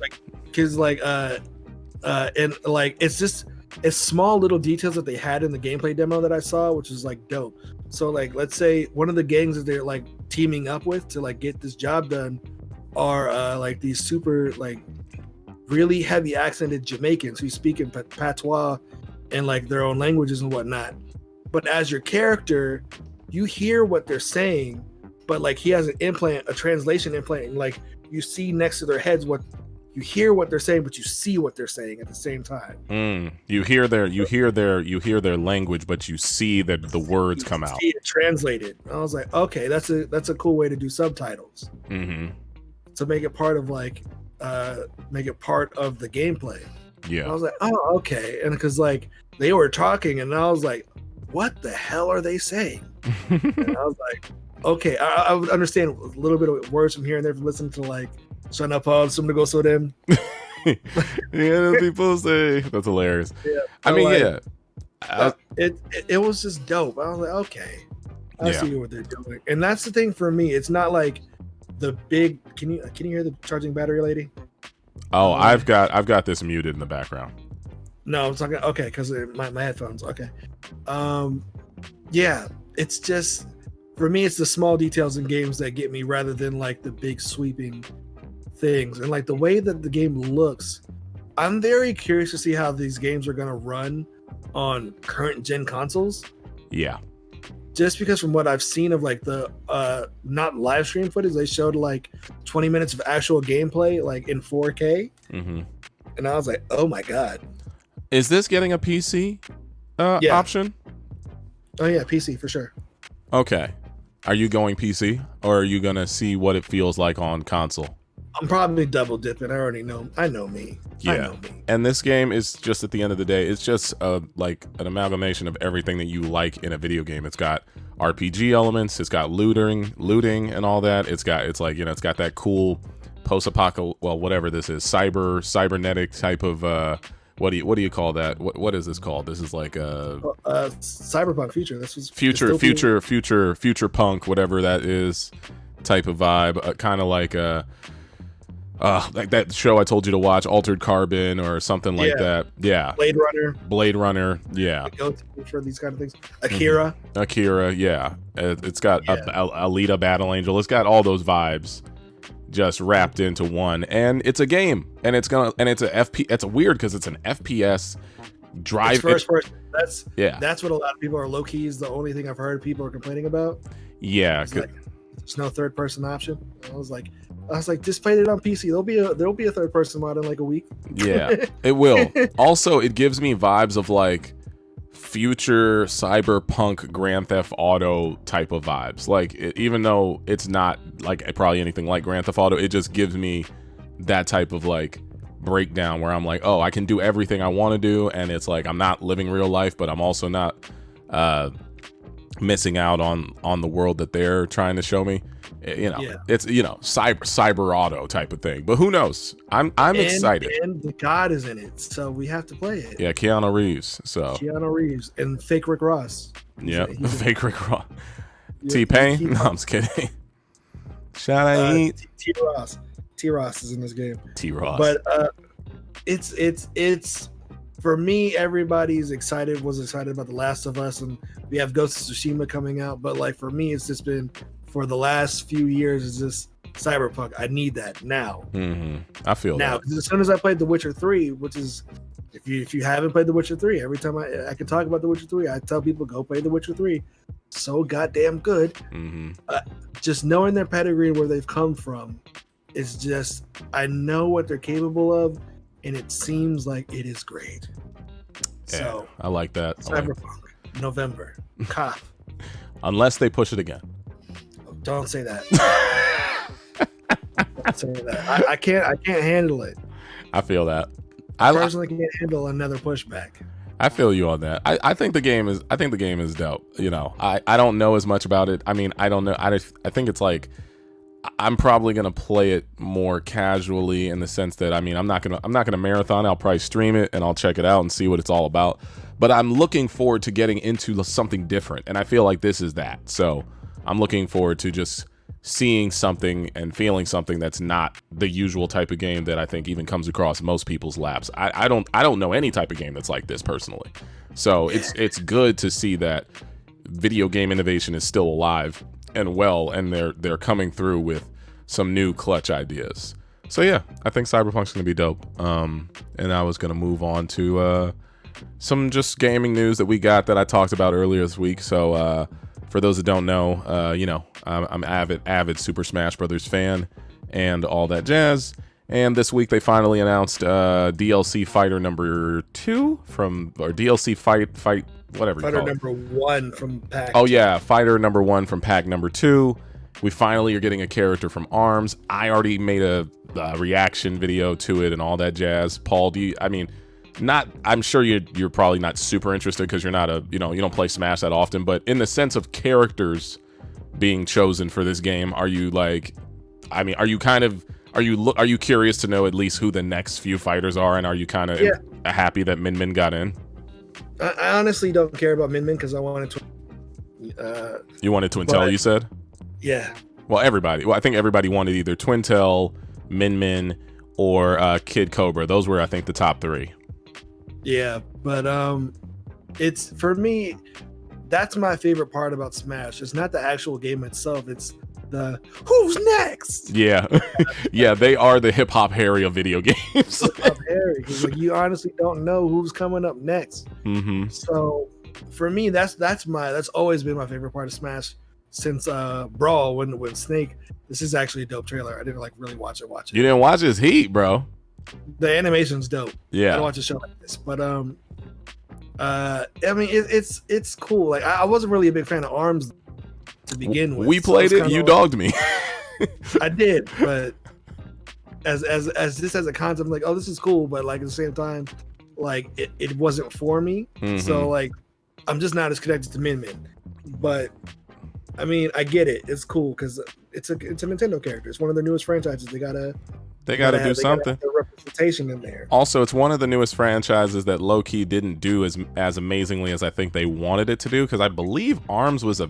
and like it's small little details that they had in the gameplay demo that I saw, which is like dope. So like let's say one of the gangs that they're like teaming up with to like get this job done are like these super like really heavy accented Jamaicans who speak in patois and like their own languages and whatnot. But as your character, you hear what they're saying, but like he has a translation implant, and like you see next to their heads what you hear what they're saying, but you see what they're saying at the same time. You hear their language, but you see that the words come out. See it translated. I was like, okay, that's a cool way to do subtitles. To make it part of like make it part of the gameplay. Yeah. I was like, oh, okay. And because like they were talking, and I was like, what the hell are they saying? And I was like, okay, I would understand a little bit of words from here and there from listening to like Shut Up Paul, Some to Go So Them. Yeah, people say that's hilarious. Yeah, I mean, like, yeah. It was just dope. I was like, okay, I see what they're doing. And that's the thing for me. It's not like the big can you hear the charging battery lady? Oh, I've got this muted in the background. No, it's not okay, because my headphones. Okay. Yeah, it's just for me, it's the small details in games that get me rather than like the big sweeping things. And like the way that the game looks, I'm very curious to see how these games are gonna run on current gen consoles. Yeah. Just because from what I've seen of like the not live stream footage, they showed like 20 minutes of actual gameplay like in 4K. Mm-hmm. And I was like, oh my God. Is this getting a PC option? Oh yeah, PC for sure. Okay. Are you going PC or are you gonna see what it feels like on console? I'm probably double dipping. I already know. I know me. Yeah. I know me. And this game is just, at the end of the day, it's just like an amalgamation of everything that you like in a video game. It's got RPG elements. It's got looting and all that. It's got that cool post-apocalyptic, well, whatever this is, cybernetic type of what do you call that? What is this called? This is like a cyberpunk future. This was future punk, whatever that is, type of vibe. Kind of like like that show I told you to watch, Altered Carbon or something like that. Yeah. Blade Runner. Yeah. Go for these kind of things. Akira. Mm-hmm. Akira. Yeah. It's got Alita Battle Angel. It's got all those vibes just wrapped into one, and it's a game, and it's a FP. It's weird because it's an FPS drive. It's first person. That's what a lot of people are low key. Is the only thing I've heard people are complaining about. Yeah. Like, there's no third person option. I was like, just play it on PC. There'll be a third person mod in like a week. Yeah, it will. Also, it gives me vibes of like future cyberpunk Grand Theft Auto type of vibes. Like, even though it's not like probably anything like Grand Theft Auto, it just gives me that type of like breakdown where I'm like, oh, I can do everything I want to do, and it's like I'm not living real life, but I'm also not missing out on the world that they're trying to show me. It's cyber auto type of thing, but who knows? I'm excited. And the God is in it, so we have to play it. Yeah, Keanu Reeves and fake Rick Ross. Yeah, fake Rick Ross. T-Pain. No, I'm just kidding. Shout out T Ross is in this game. T Ross. But it's for me, everybody's was excited about The Last of Us, and we have Ghost of Tsushima coming out. But like for me, it's just been for the last few years is just Cyberpunk. I need that now. Mm-hmm. I feel now, that. As soon as I played The Witcher 3, which is if you haven't played The Witcher 3, every time I can talk about The Witcher 3, I tell people go play The Witcher 3. So goddamn good. Mm-hmm. Just knowing their pedigree and where they've come from is just, I know what they're capable of, and it seems like it is great. Yeah, so I like that. Cyberpunk, November. Cough. Unless they push it again. Don't say that. Don't say that. I can't handle it. I feel that. I personally can't handle another pushback. I feel you on that. I think the game is dope. I don't know as much about it. I mean, I don't know. I think it's like I'm probably gonna play it more casually in the sense that, I mean, I'm not gonna marathon. I'll probably stream it and I'll check it out and see what it's all about. But I'm looking forward to getting into something different, and I feel like this is that. So I'm looking forward to just seeing something and feeling something that's not the usual type of game that I think even comes across most people's laps. I don't know any type of game that's like this personally. So it's good to see that video game innovation is still alive and well, and they're coming through with some new clutch ideas. So yeah, I think Cyberpunk's gonna be dope. And I was gonna move on to some just gaming news that we got that I talked about earlier this week. So for those that don't know, I'm avid Super Smash Brothers fan and all that jazz. And this week they finally announced DLC Fighter number 2 DLC Fight whatever you Fighter call it. number 1 from Pack. Oh yeah, Fighter number 1 from Pack number 2. We finally are getting a character from ARMS. I already made a reaction video to it and all that jazz. Paul, I'm sure you're probably not super interested because you're not you don't play Smash that often, but in the sense of characters being chosen for this game, are you like, I mean, are you curious to know at least who the next few fighters are, and are you kind of happy that Min Min got in? I honestly don't care about Min Min because I wanted to. You wanted Twintel, you said? Yeah. Well, I think everybody wanted either Twintel, Min Min, or Kid Cobra. Those were, I think, the top 3. Yeah, but it's, for me, that's my favorite part about Smash. It's not the actual game itself. It's the who's next. Yeah, yeah, they are the hip hop Harry of video games. Hip-hop Harry, because like you honestly don't know who's coming up next. Mm-hmm. So for me, that's always been my favorite part of Smash since Brawl when Snake. This is actually a dope trailer. I didn't like really watch it. You didn't watch his Heat, bro. The animation's dope. Yeah, I watch a show like this, but I mean it's cool. Like I wasn't really a big fan of ARMS to begin with. We played it. You dogged me. I did, but as this as a concept, I'm like, oh, this is cool, but like at the same time, like it wasn't for me. Mm-hmm. So like I'm just not as connected to Min Min. But I mean, I get it. It's cool because it's a Nintendo character. It's one of their newest franchises. They gotta do something. The representation in there. Also, it's one of the newest franchises that low-key didn't do as amazingly as I think they wanted it to do, because I believe ARMS was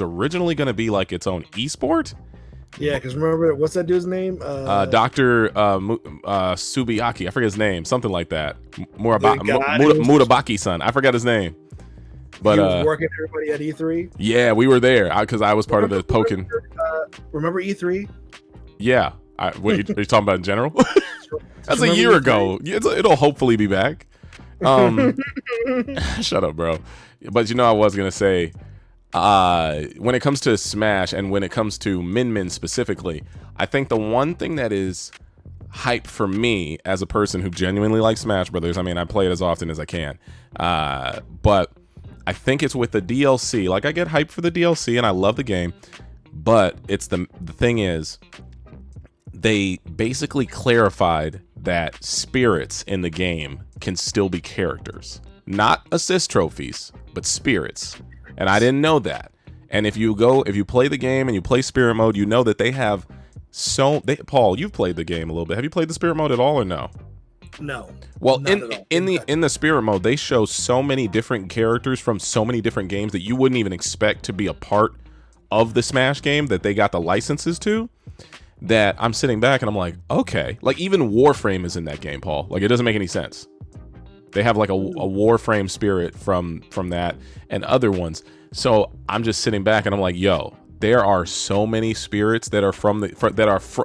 originally going to be like its own esport. Yeah, because remember, what's that dude's name? Dr. Subiaki. I forget his name. Something like that. Mutabaki-san. I forgot his name. But he was working everybody at E3. Yeah, we were there because I was part of the Pokken. Remember E3? Yeah. Wait, are you talking about in general? That's a year ago. It'll hopefully be back. Shut up, bro. But I was gonna say, when it comes to Smash and when it comes to Min Min specifically, I think the one thing that is hype for me as a person who genuinely likes Smash Brothers. I mean, I play it as often as I can, but I think it's with the DLC. Like, I get hyped for the DLC and I love the game, but it's the thing is, they basically clarified that spirits in the game can still be characters, not assist trophies, but spirits. And I didn't know that. And if you play the game and you play spirit mode, you know that they have Paul, you've played the game a little bit. Have you played the spirit mode at all or no? No. Well, in the spirit mode, they show so many different characters from so many different games that you wouldn't even expect to be a part of the Smash game that they got the licenses to, that I'm sitting back and I'm like, okay. Like, even Warframe is in that game, Paul. Like, it doesn't make any sense. They have like a Warframe spirit from that and other ones. So I'm just sitting back and I'm like, yo, there are so many spirits that are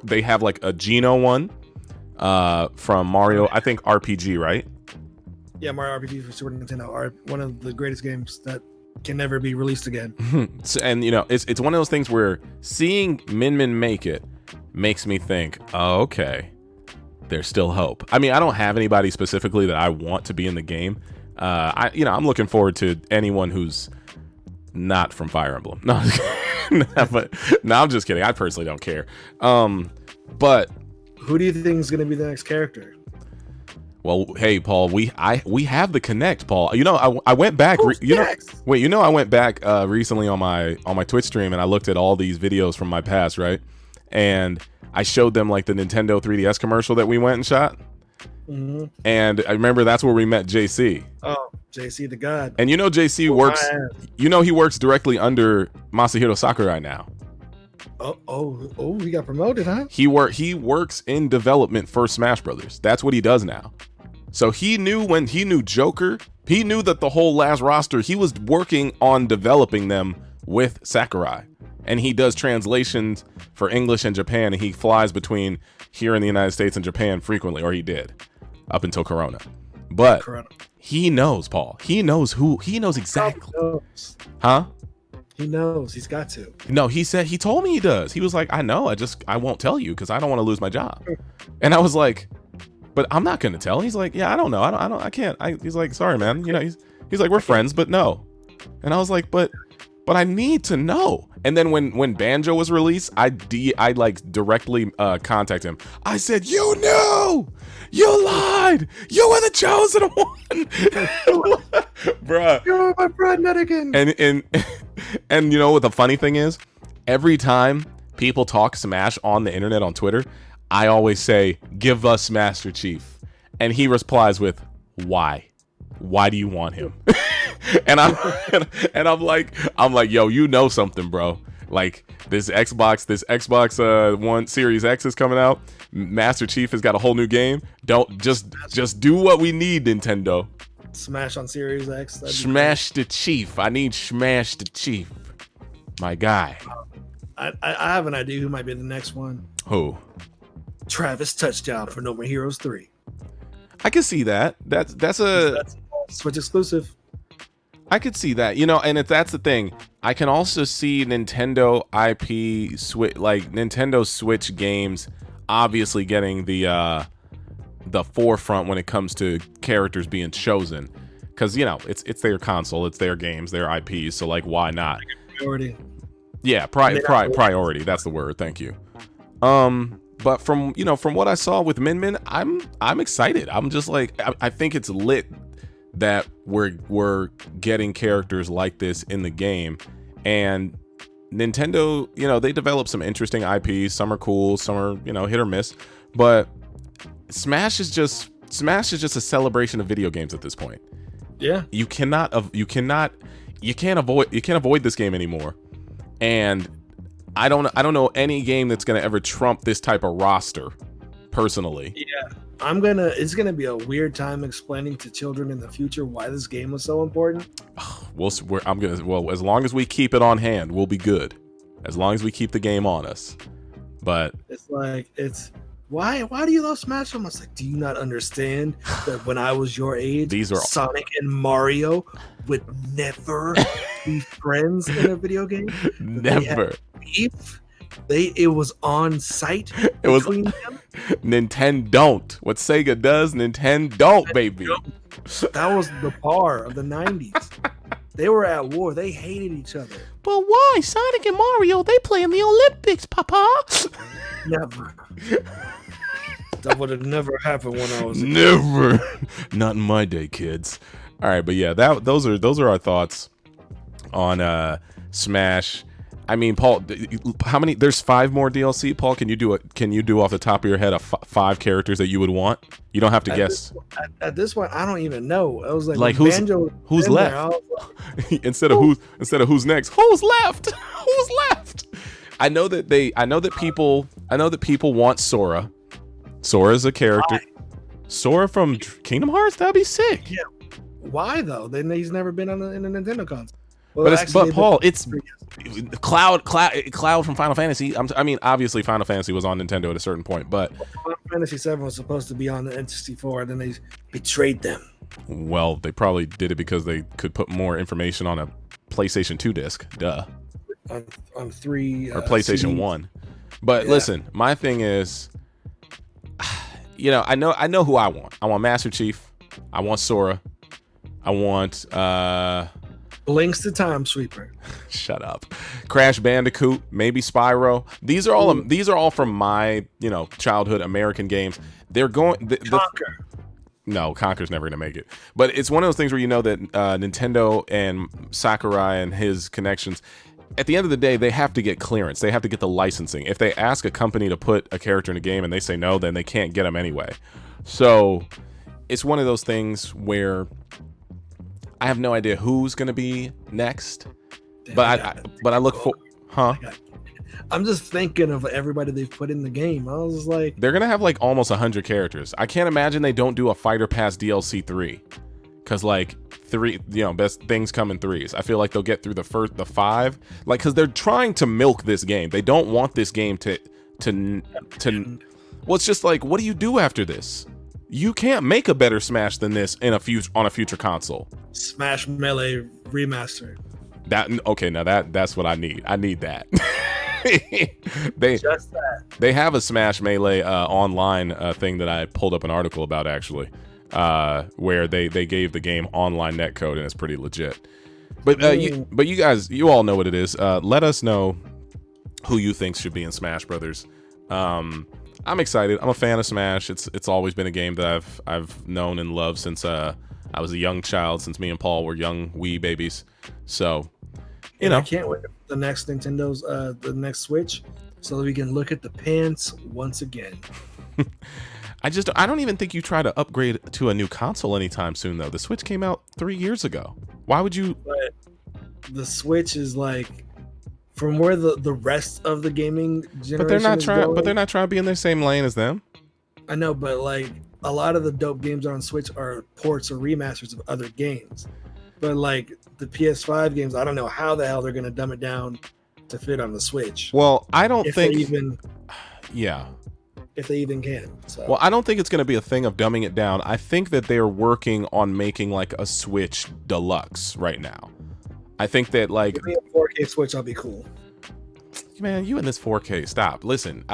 they have like a Geno one from Mario, I think RPG, right? Yeah, Mario RPG for Super Nintendo are one of the greatest games that can never be released again. So, and it's one of those things where seeing Min Min make it makes me think, oh, okay, there's still hope. I mean, I don't have anybody specifically that I want to be in the game. I'm looking forward to anyone who's not from Fire Emblem. No, I'm just kidding. I personally don't care. But who do you think is going to be the next character? Well, hey, Paul, we have the Connect, Paul. I went back. I went back recently on my Twitch stream and I looked at all these videos from my past, right? And I showed them like the Nintendo 3DS commercial that we went and shot. Mm-hmm. And I remember that's where we met JC. Oh, JC the God. And JC works. He works directly under Masahiro Sakurai now. Oh, he got promoted, huh? He works in development for Smash Brothers. That's what he does now. So he knew when he knew Joker, he knew that the whole last roster, he was working on developing them with Sakurai. And he does translations for English and Japan, and he flies between here in the United States and Japan frequently, or he did up until Corona. But he knows, Paul. He knows exactly. Huh? He knows. He's got to. No, he told me he does. He was like, I know. I won't tell you because I don't want to lose my job. And I was like, but I'm not going to tell. He's like, yeah, I don't know. I can't. He's like, sorry, man. He's like, we're friends, but no. And I was like, but I need to know. And then when Banjo was released, I like directly contacted him. I said, "You knew, you lied, you were the chosen one, bruh." You're my friend, Medican. And you know what the funny thing is? Every time people talk Smash on the internet on Twitter, I always say, "Give us Master Chief," and he replies with, "Why? Why do you want him?" and I'm like, yo, you know something, bro. Like this Xbox One Series X is coming out. Master Chief has got a whole new game. Don't just do what we need, Nintendo. Smash on Series X. Smash the Chief. I need Smash the Chief. My guy. I have an idea who might be the next one. Who? Travis Touchdown for No More Heroes 3. I can see that. That's a Switch exclusive. I could see that, you know, and if that's the thing, I can also see Nintendo IP Nintendo Switch games obviously getting the forefront when it comes to characters being chosen, because you know it's their console, it's their games, their IPs, so like why not? Priority. Yeah, priority. That's the word. Thank you. But from what I saw with Min Min, I'm excited. I'm just like I think it's lit that we're getting characters like this in the game, and Nintendo, you know, they develop some interesting IPs. Some are cool, some are, you know, hit or miss. But Smash is just a celebration of video games at this point. Yeah, you can't avoid this game anymore. And I don't know any game that's gonna ever trump this type of roster, personally. Yeah. It's gonna be a weird time explaining to children in the future why this game was so important. As long as we keep it on hand, we'll be good. As long as we keep the game on us. But why do you love Smash? I'm like, do you not understand that when I was your age, Sonic and Mario would never be friends in a video game? Never. It was on site between them. Nintendo don't. What Sega does, Nintendo don't, baby. That was the par of the 90s. They were at war. They hated each other. But why? Sonic and Mario, they play in the Olympics, Papa. Never. That would have never happened when I was a never. Not in my day, kids. All right, but yeah, those are our thoughts on Smash. I mean, Paul, how many? There's 5 more DLC. Paul, can you do off the top of your head 5 characters that you would want? You don't have to guess. At this point, I don't even know. I was like who's left? instead of who's next? Who's left? Who's left? I know that people want Sora. Sora's a character. Why? Sora from Kingdom Hearts. That'd be sick. Yeah. Why though? Then he's never been in a Nintendo console. Well, but Paul, it's Cloud from Final Fantasy. I mean, obviously Final Fantasy was on Nintendo at a certain point, but Final Fantasy 7 was supposed to be on the N64, and then they betrayed them. Well, they probably did it because they could put more information on a PlayStation 2 disc. Duh. On 3 or PlayStation CDs. 1. But listen, my thing is, you know, I know who I want. I want Master Chief. I want Sora. I want Blinks the Time Sweeper. Shut up. Crash Bandicoot, maybe Spyro. These are all from my, you know, childhood American games. They're going Conker. No, Conker's never gonna make it. But it's one of those things where you know that Nintendo and Sakurai and his connections, at the end of the day, they have to get clearance. They have to get the licensing. If they ask a company to put a character in a game and they say no, then they can't get them anyway. So it's one of those things where I have no idea who's gonna be next. But I look for, I'm just thinking of everybody they've put in the game. I was like, they're gonna have like almost 100 characters. I can't imagine they don't do a Fighter Pass DLC 3, because like 3, you know, best things come in 3s. I feel like they'll get through the 5, like, because they're trying to milk this game. They don't want this game to. Well, it's just like, what do you do after this? You can't make a better Smash than this on a future console. Smash Melee remastered. That's what I need. I need that. Just that. They have a Smash Melee online thing that I pulled up an article about, actually, where they gave the game online netcode, and it's pretty legit. But you guys, you all know what it is. Let us know who you think should be in Smash Brothers. I'm excited. I'm a fan of Smash. It's always been a game that I've known and loved since I was a young child, since me and Paul were young wee babies. So, I can't wait for the next Nintendo's the next Switch, so that we can look at the pants once again. I don't even think you try to upgrade to a new console anytime soon, though. The Switch came out 3 years ago. Why would you? But the Switch is like, from where the rest of the gaming generation But they're not trying. going, But they're not trying to be in the same lane as them. I know, but like a lot of the dope games on Switch are ports or remasters of other games. But like the PS5 games, I don't know how the hell they're gonna dumb it down to fit on the Switch. Well, I don't if think. they even, yeah. If they even can. So. Well, I don't think it's going to be a thing of dumbing it down. I think that they're working on making like a Switch Deluxe right now. I think that like give me a 4K Switch, I'll be cool. Man, you and this 4K. Stop. Listen,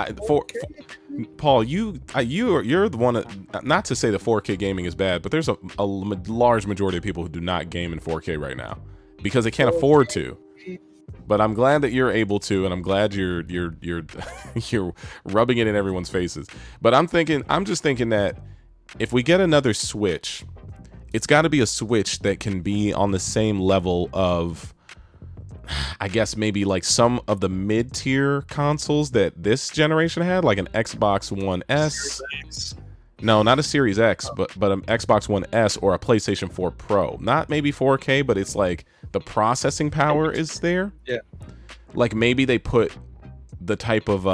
Paul, you're the one. Not to say the 4K gaming is bad, but there's a large majority of people who do not game in 4K right now because they can't afford to. But I'm glad that you're able to, and I'm glad you're you're rubbing it in everyone's faces. But I'm just thinking that if we get another Switch, it's got to be a Switch that can be on the same level of, I guess, maybe like some of the mid-tier consoles that this generation had, like an Xbox One S. No, not a Series X, but an Xbox One S or a PlayStation 4 Pro. Not maybe 4K, but it's like the processing power is there. Yeah. Like maybe they put the type of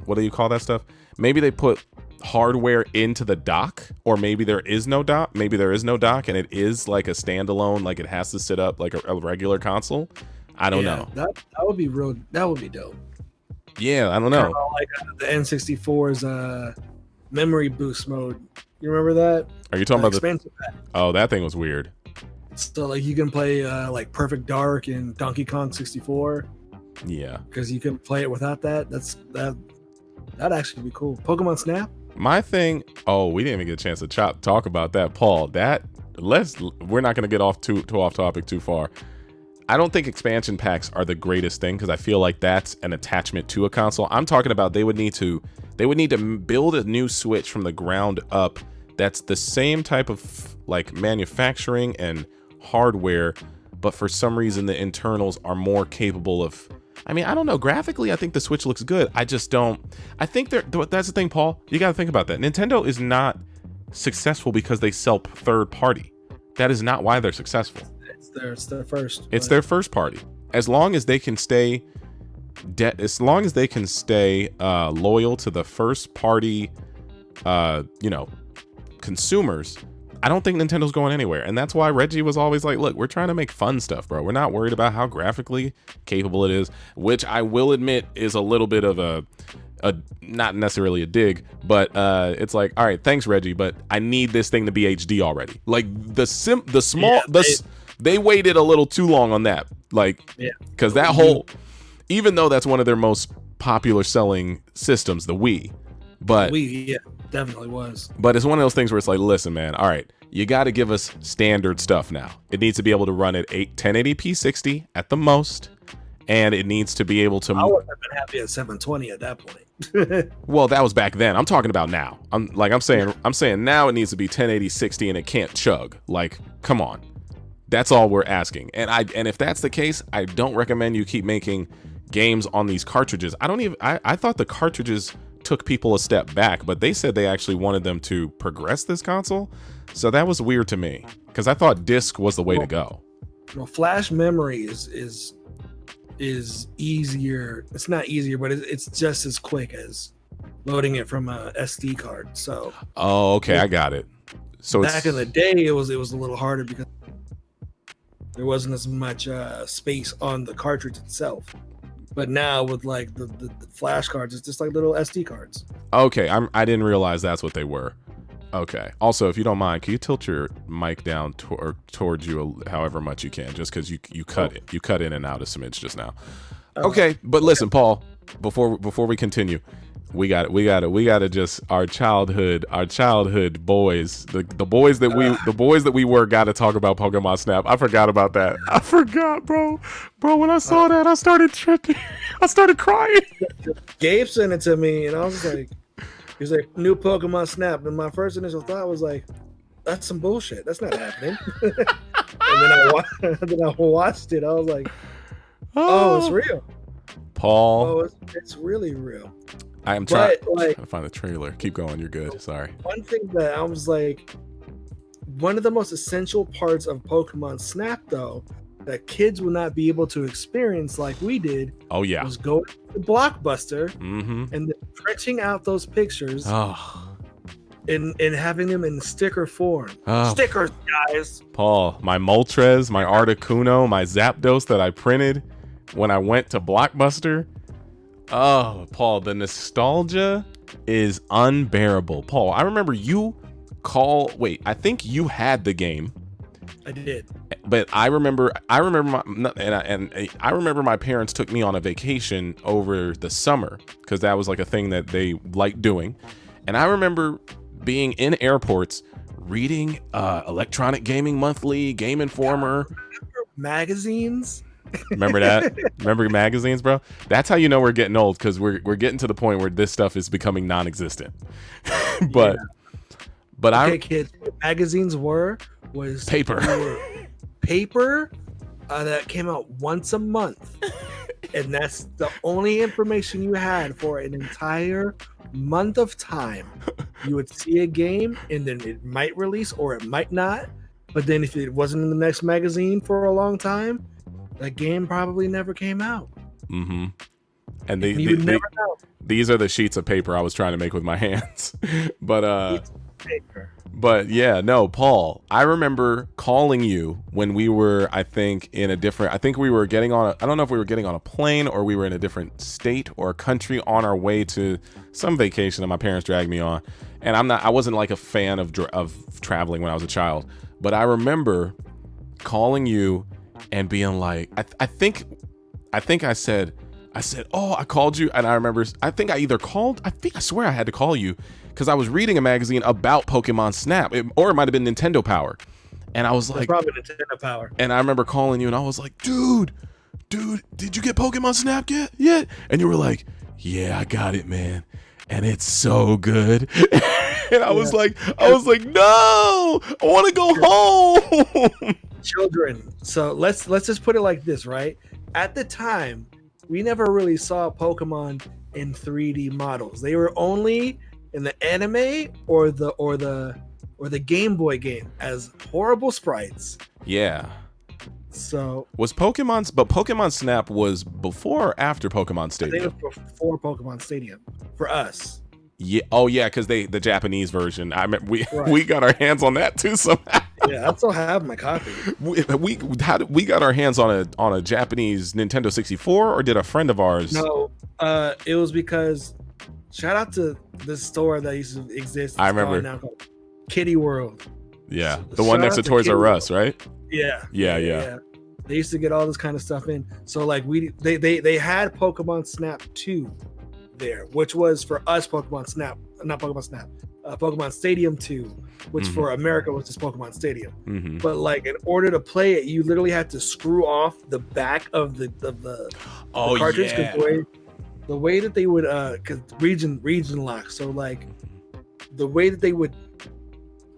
what do you call that stuff? Maybe they put hardware into the dock, or maybe there is no dock. Maybe there is no dock, and it is like a standalone, like it has to sit up like a regular console. I don't know. That would be real. That would be dope. Yeah, I don't know. Like the N64's memory boost mode. You remember that? Are you talking about expansion pack? Oh, that thing was weird. So like you can play like Perfect Dark in Donkey Kong 64. Yeah. Because you can play it without that. That'd actually be cool. Pokemon Snap. My thing. Oh, we didn't even get a chance to talk about that, Paul. We're not going to get too off topic too far. I don't think expansion packs are the greatest thing because I feel like that's an attachment to a console. I'm talking about they would need to build a new Switch from the ground up that's the same type of like manufacturing and hardware, but for some reason the internals are more capable of. I mean, I don't know. Graphically, I think the Switch looks good. I just don't. I think that's the thing, Paul. You got to think about that. Nintendo is not successful because they sell third party. That is not why they're successful. It's their first. It's their first party. As long as they can stay loyal to the first party, consumers, I don't think Nintendo's going anywhere. And that's why Reggie was always like, look, we're trying to make fun stuff, bro. We're not worried about how graphically capable it is, which I will admit is a little bit of a not necessarily a dig, but it's like, all right, thanks, Reggie, but I need this thing to be HD already. Like they waited a little too long on that. Like, because that whole, even though that's one of their most popular selling systems, the Wii, but definitely was. But it's one of those things where it's like, listen, man, all right, you got to give us standard stuff now. It needs to be able to run at 1080p 60 at the most, and it needs to be able to. I would have been happy at 720 at that point. Well, that was back then. I'm talking about now. I'm saying now it needs to be 1080 60 and it can't chug. Like, come on. That's all we're asking. And if that's the case, I don't recommend you keep making games on these cartridges. I thought the cartridges took people a step back, but they said they actually wanted them to progress this console. So that was weird to me because I thought disc was the way to go. Well, flash memory is easier. It's not easier, but it's just as quick as loading it from a SD card. So. Oh, okay, I got it. So back in the day, it was a little harder because there wasn't as much space on the cartridge itself. But now with like the flash cards, it's just like little SD cards. Okay, I didn't realize that's what they were. Okay. Also, if you don't mind, can you tilt your mic down towards you however much you can, just because you cut in and out a smidge just now. Okay, but listen, Paul, before we continue, we gotta just our childhood boys, the boys that we were gotta talk about Pokemon Snap. I forgot about that. I forgot, bro. When I saw that, I started tripping. I started crying. Gabe sent it to me, and I was like, he's like, new Pokemon Snap, and my first initial thought was like, that's some bullshit. That's not happening. And then I watched it. I was like, oh, it's real. Paul. Oh, it's really real. I am trying to find the trailer. Keep going. You're good. Sorry. One thing that I was like, one of the most essential parts of Pokemon Snap, though, that kids will not be able to experience like we did. Oh yeah. Was going to Blockbuster and then printing out those pictures. And having them in sticker form. Stickers, guys. Paul, my Moltres, my Articuno, my Zapdos that I printed when I went to Blockbuster. Oh, Paul, the nostalgia is unbearable. Paul, I remember I think you had the game. I did. But I remember my parents took me on a vacation over the summer because that was like a thing that they liked doing. And I remember being in airports reading Electronic Gaming Monthly, Game Informer. Magazines. Remember that? Remember magazines, bro? That's how you know we're getting old, because we're getting to the point where this stuff is becoming non-existent. But kids, what magazines was paper. Paper that came out once a month. And that's the only information you had for an entire month of time. You would see a game and then it might release or it might not. But then if it wasn't in the next magazine for a long time, that game probably never came out. Mm-hmm. And these are the sheets of paper I was trying to make with my hands. But yeah, no, Paul, I remember calling you when we were, I think we were getting on I don't know if we were getting on a plane or we were in a different state or country on our way to some vacation that my parents dragged me on. And I wasn't like a fan of traveling when I was a child, but I remember calling you and being like, I think I said, oh, I called you. And I remember, I swear I had to call you because I was reading a magazine about Pokemon Snap, or it might have been Nintendo Power. And I was like, probably Nintendo Power. And I remember calling you and I was like, dude, did you get Pokemon Snap yet? And you were like, yeah, I got it, man. And it's so good. And I was like, no, I want to go home. Children. So let's just put it like this, right? At the time, we never really saw Pokemon in 3D models. They were only in the anime or the Game Boy game as horrible sprites. Yeah. So Pokemon Snap was before or after Pokemon Stadium? I think it was before Pokemon Stadium for us. Yeah. Oh yeah, because the Japanese version. I remember we got our hands on that too somehow. Yeah, I still have my copy. We got our hands on a Japanese Nintendo 64, or did a friend of ours? No, it was because shout out to this store that used to exist. I remember now called Kitty World. Yeah, the one next to Toys R Us, right? Yeah. They used to get all this kind of stuff in. So like they had Pokemon Snap 2 there, which was for us Pokemon Stadium 2, which for America was just Pokemon Stadium. Mm-hmm. But like in order to play it, you literally had to screw off the back of the cartridge. Yeah. The way that they would cause region lock. So like the way that they would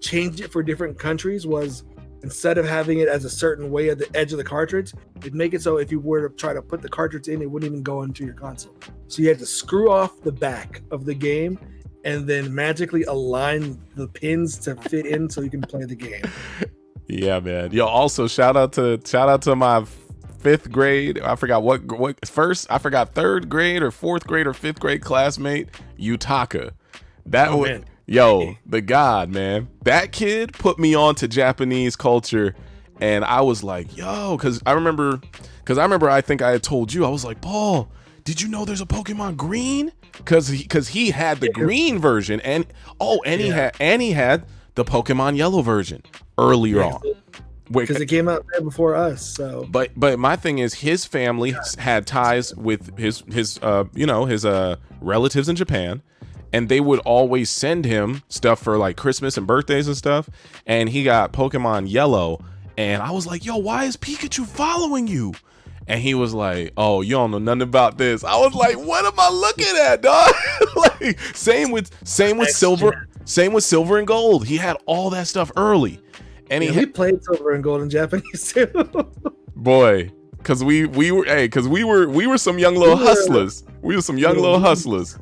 change it for different countries was, instead of having it as a certain way at the edge of the cartridge, it'd make it so if you were to try to put the cartridge in, it wouldn't even go into your console. So you had to screw off the back of the game and then magically align the pins to fit in so you can play the game. Yeah, man. Yo, also shout out to my fifth grade. I forgot third grade or fourth grade or fifth grade classmate, Yutaka. The god, man. That kid put me on to Japanese culture, and I was like, yo, because I remember I think I had told you, I was like, Paul, did you know there's a Pokemon Green? Because he had the green version, and he had the Pokemon Yellow version earlier on. because it came out there before us. So, but my thing is, his family had ties with his relatives in Japan, and they would always send him stuff for like Christmas and birthdays and stuff. And he got Pokemon Yellow, and I was like, "Yo, why is Pikachu following you?" And he was like, "Oh, you don't know nothing about this." I was like, "What am I looking at, dog?" Like, same with Silver and Gold. He had all that stuff early, and we played Silver and Gold in Japanese too. Boy, because we were some young little hustlers. We were some young little hustlers.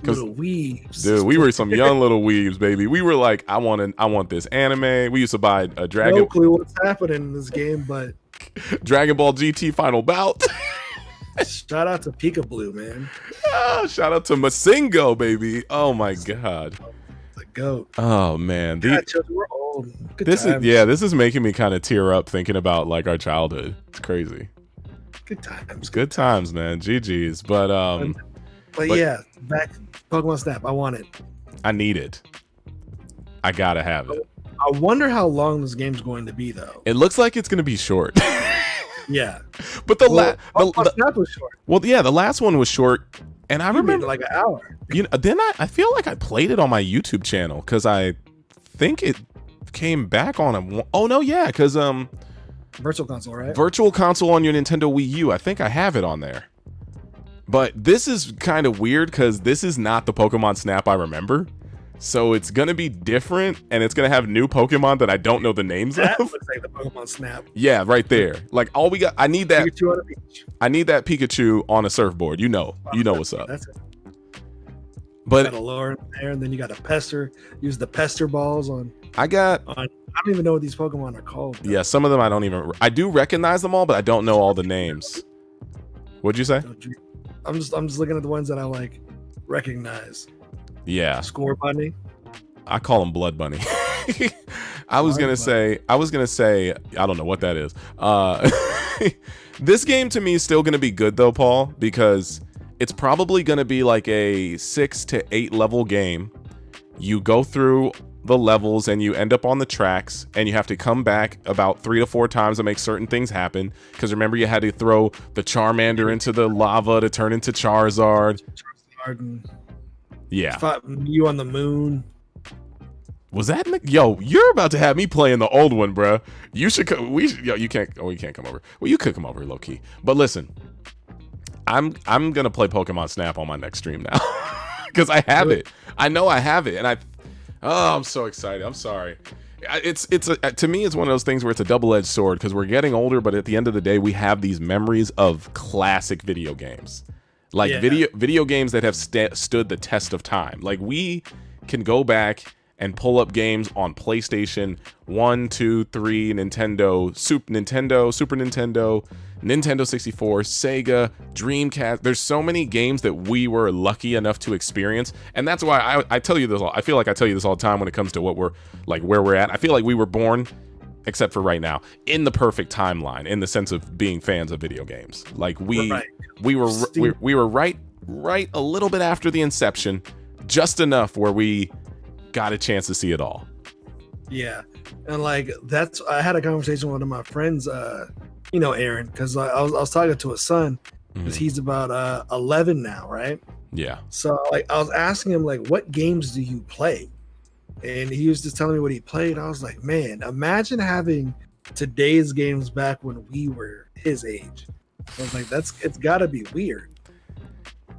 Little weebs. Dude, we were some young little weebs, baby. We were like, I want this anime. We used to buy a Dragon. No clue what's happening in this game, but Dragon Ball GT Final Bout. Shout out to Peekaboo, man. Oh, shout out to Masingo, baby. Oh my god. The goat. Oh man. We're old. This is making me kind of tear up thinking about like our childhood. It's crazy. Good times. Good times, man. GG's. But yeah, back Pokemon Snap. I want it. I need it. I gotta have it. I wonder how long this game's going to be, though. It looks like it's gonna be short. Yeah, but Pokemon Snap was short. Well, yeah, the last one was short, and I remember like an hour. Then I feel like I played it on my YouTube channel because I think it came back on a. Oh no, yeah, because Virtual Console, right? Virtual Console on your Nintendo Wii U. I think I have it on there. But this is kind of weird because this is not the Pokemon Snap I remember. So it's going to be different, and it's going to have new Pokemon that I don't know the names that of. Looks like the Pokemon Snap. Yeah, right there. Like all we got, I need that. Pikachu on a beach. I need that Pikachu on a surfboard. You know what's up. That's it. But you got a lure in there, and then you got a pester. Use the pester balls on. I don't even know what these Pokemon are called. Though. Yeah, some of them I do recognize them all, but I don't know all the names. What'd you say? I'm just looking at the ones that I like recognize. Yeah. Score Bunny. I call him Blood Bunny. I was gonna say, I don't know what that is. This game to me is still gonna be good though, Paul, because it's probably gonna be like a 6 to 8 level game. You go through the levels and you end up on the tracks, and you have to come back about 3 to 4 times to make certain things happen. Because remember, you had to throw the Charmander into the lava to turn into Charizard. Yeah. Fought you on the moon. Was that yo? You're about to have me playing the old one, bruh. You should. You can't. Oh, you can't come over. Well, you could come over, low key. But listen, I'm gonna play Pokemon Snap on my next stream now because I have it. I know I have it, and I'm so excited. I'm sorry. To me, it's one of those things where it's a double-edged sword because we're getting older, but at the end of the day, we have these memories of classic video games, like video games that have stood the test of time. Like we can go back and pull up games on PlayStation 1, 2, 3, Nintendo, Super Nintendo, Nintendo 64, Sega, Dreamcast. There's so many games that we were lucky enough to experience, and that's why I tell you this. I feel like I tell you this all the time when it comes to what we're like, where we're at. I feel like we were born, except for right now, in the perfect timeline in the sense of being fans of video games. Like we were right a little bit after the inception, just enough where we got a chance to see it all. Yeah, and like I had a conversation with one of my friends, Aaron, because I was talking to his son because he's about 11 now, right? Yeah. So like I was asking him like, what games do you play? And he was just telling me what he played. I was like, man, imagine having today's games back when we were his age. I was like, it's got to be weird.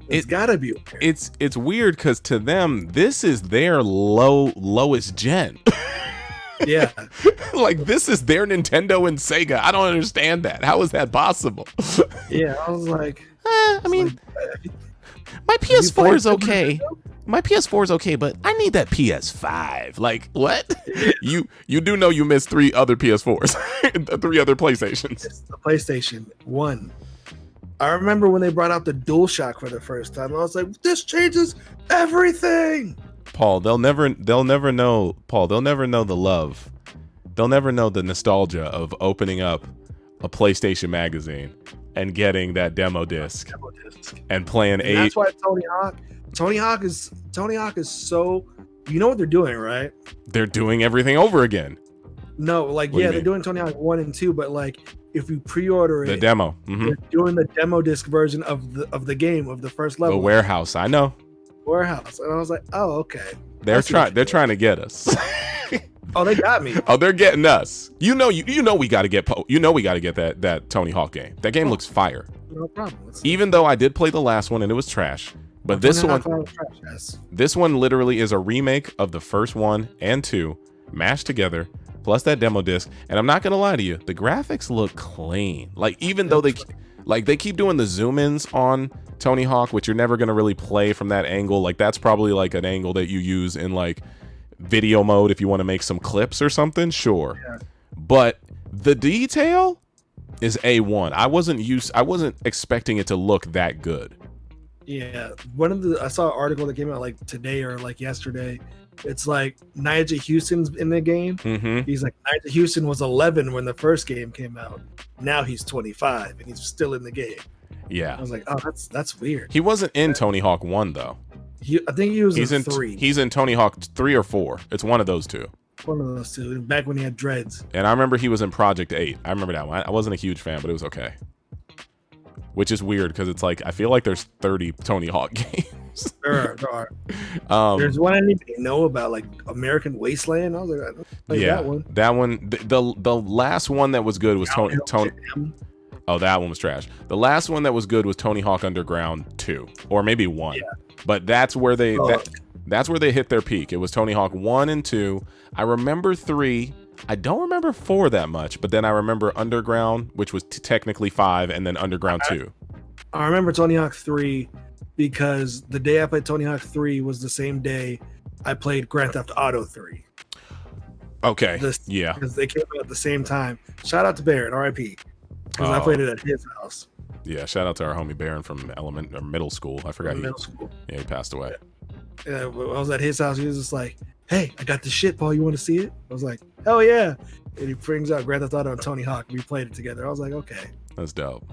It's gotta be weird. It's weird because to them this is their lowest gen. Yeah. Like this is their Nintendo and Sega. I don't understand that. How is that possible? Yeah, I was like, I mean, my PS4 is okay. My PS4 is okay, but I need that PS5. Like what? You do know you missed 3 other PS4s, 3 other PlayStations. It's the PlayStation 1. I remember when they brought out the DualShock for the first time. I was like, this changes everything. Paul, they'll never know. Paul, they'll never know the love. They'll never know the nostalgia of opening up a PlayStation magazine and getting that demo disc and playing and that's why Tony Hawk is so. You know what they're doing, right? They're doing everything over again. No, like, What do you yeah, they're mean? doing Tony Hawk 1 and 2, but like if you pre-order The it, demo. they're doing the demo disc version of the game, of the first The level. warehouse. I know. Warehouse. And I was like, oh, okay. They're trying to get us. Oh, they got me. Oh, they're getting us. You know we got to get that Tony Hawk game. That game looks fire. No problem. Even though I did play the last one and it was trash, but this one literally is a remake of the first 1 and 2 mashed together, plus that demo disc. And I'm not gonna lie to you, the graphics look clean. Like, even though they keep doing the zoom ins on Tony Hawk, which you're never gonna really play from that angle. Like, that's probably like an angle that you use in like video mode if you want to make some clips or something, sure. Yeah. But the detail is A1. I wasn't expecting it to look that good. Yeah, I saw an article that came out like today or like yesterday. It's like Nigel Houston's in the game. Mm-hmm. He's like, Nigel Houston was 11 when the first game came out. Now he's 25 and he's still in the game. Yeah, I was like, oh, that's weird. He wasn't in Tony Hawk 1 though. I think he was in 3. He's in Tony Hawk 3 or 4. It's one of those two. One of those two. Back when he had dreads. And I remember he was in Project 8. I remember that one. I wasn't a huge fan, but it was okay. Which is weird because it's like I feel like there's 30 Tony Hawk games. There are. There's one I didn't even know about, like American Wasteland. I was like, I don't like yeah, that one. That one. The last one that was good was Tony. Oh, that one was trash. The last one that was good was Tony Hawk Underground 2, or maybe 1. Yeah. But that's where they that's where they hit their peak. It was Tony Hawk 1 and 2. I remember 3. I don't remember 4 that much, but then I remember Underground, which was technically 5, and then Underground 2. I remember Tony Hawk 3 because the day I played Tony Hawk 3 was the same day I played Grand Theft Auto 3. Okay. Yeah. Because they came out at the same time. Shout out to Barrett, R.I.P. Because I played it at his house. Yeah, shout out to our homie Baron from middle school. I forgot middle school. Yeah, he passed away. Yeah, when I was at his house, he was just like, hey, I got this shit, Paul. You want to see it? I was like, hell yeah. And he brings out Grand Theft Auto and Tony Hawk. We played it together. I was like, okay. That's dope.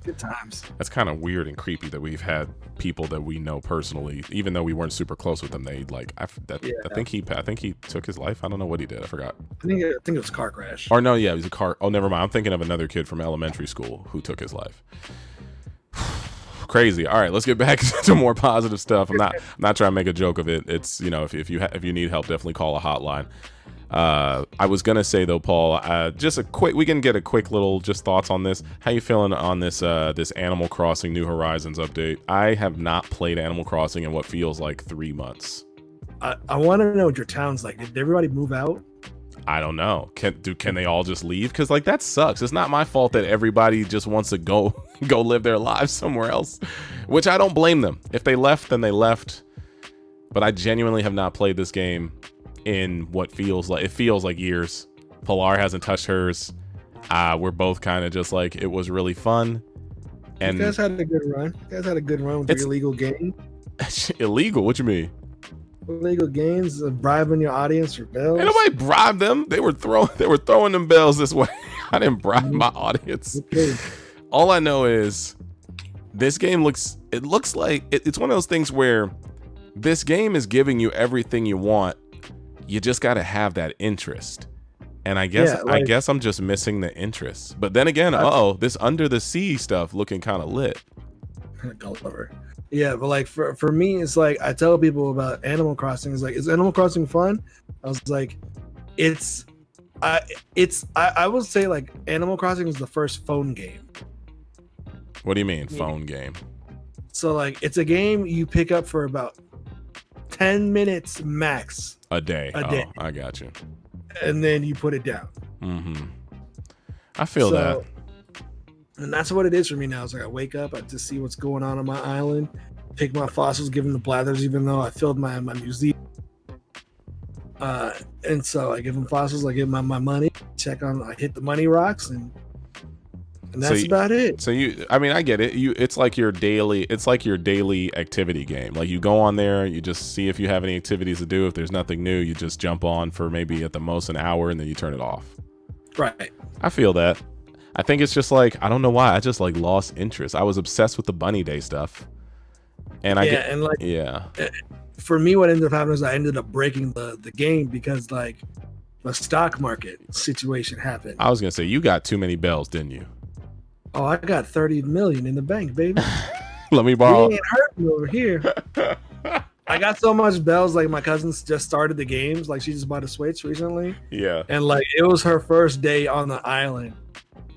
Good times. That's kind of weird and creepy that we've had people that we know personally, even though we weren't super close with them. They like, I think he took his life. I don't know what he did. I forgot. I think it was a car crash. Or no, yeah, it was a car. Oh, never mind. I'm thinking of another kid from elementary school who took his life. Crazy. All right, let's get back to more positive stuff. I'm not trying to make a joke of it. It's, you know, if you need help, definitely call a hotline. I was gonna say though, Paul, we can get a quick little just thoughts on this. How you feeling on this this Animal Crossing New Horizons update? I have not played Animal Crossing in what feels like 3 months. I want to know what your town's like. Did everybody move out? I don't know. Can they all just leave? Because like that sucks. It's not my fault that everybody just wants to go live their lives somewhere else, which I don't blame them. If they left, then they left. But I genuinely have not played this game in what feels like years. Pilar hasn't touched hers. We're both kind of just like, it was really fun. And you guys had a good run. With the illegal game. Illegal? What you mean? Illegal games of bribing your audience for bells. Ain't nobody bribed them. They were throwing them bells this way. I didn't bribe my audience. Okay. All I know is this game looks like it's one of those things where this game is giving you everything you want. You just got to have that interest. And I guess I'm just missing the interest. But then again, this under the sea stuff looking kind of lit. Yeah, but like for me, it's like I tell people about Animal Crossing. It's like, is Animal Crossing fun? I was like, I would say like Animal Crossing is the first phone game. What do you mean phone game? So like it's a game you pick up for about 10 minutes max a day. day. I got you. And then you put it down. Mm-hmm. I feel that. And that's what it is for me now. It's like I wake up, I just see what's going on my island, pick my fossils, give them the blathers, even though I filled my museum. And so I give them fossils, I give them my money, I hit the money rocks, and that's about it. So I get it. It's like your daily activity game. Like you go on there, you just see if you have any activities to do. If there's nothing new, you just jump on for maybe at the most an hour, and then you turn it off. Right. I feel that. I think it's just like, I don't know why, I just like lost interest. I was obsessed with the Bunny Day stuff. And for me, what ended up happening is I ended up breaking the game because like a stock market situation happened. I was gonna say you got too many bells, didn't you? Oh, I got 30 million in the bank, baby. Let me borrow. We ain't hurting over here. I got so much bells. Like my cousins just started the games. Like she just bought a Switch recently. Yeah. And like it was her first day on the island.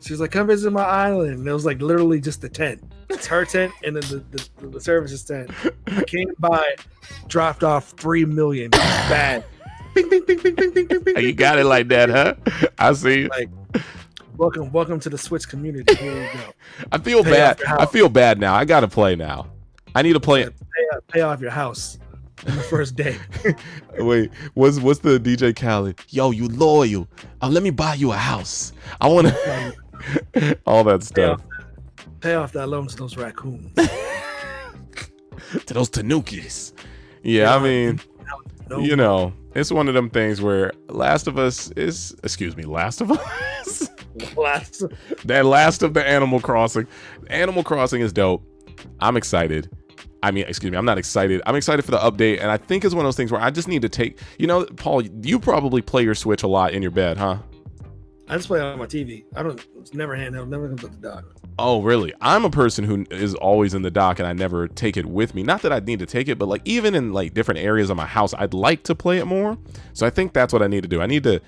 She was like, "Come visit my island." And it was like literally just the tent. It's her tent, and then the services tent. I came by, dropped off 3 million. Bad. Bing, bing, bing, bing, bing, bing, bing, bing, You got it like that, huh? I see. like, welcome to the Switch community. Here we go. I feel bad. I feel bad now. I gotta play now. I need to play. Pay off your house on the first day. Wait, what's the DJ Khaled? Yo, you loyal. Let me buy you a house. I want to. All that stuff. Pay off that loan to those raccoons. To those tanukis. Yeah, I mean, you know, it's one of them things where Last of Us. That last of the Animal Crossing. Animal Crossing is dope. I'm excited. I mean, excuse me, I'm not excited. I'm excited for the update, and I think it's one of those things where I just need to take, you know, Paul, you probably play your Switch a lot in your bed, huh? I just play it on my TV. It's never handheld, never comes up the dock. Oh, really? I'm a person who is always in the dock, and I never take it with me. Not that I need to take it, but like even in like different areas of my house, I'd like to play it more. So I think that's what I need to do. I need to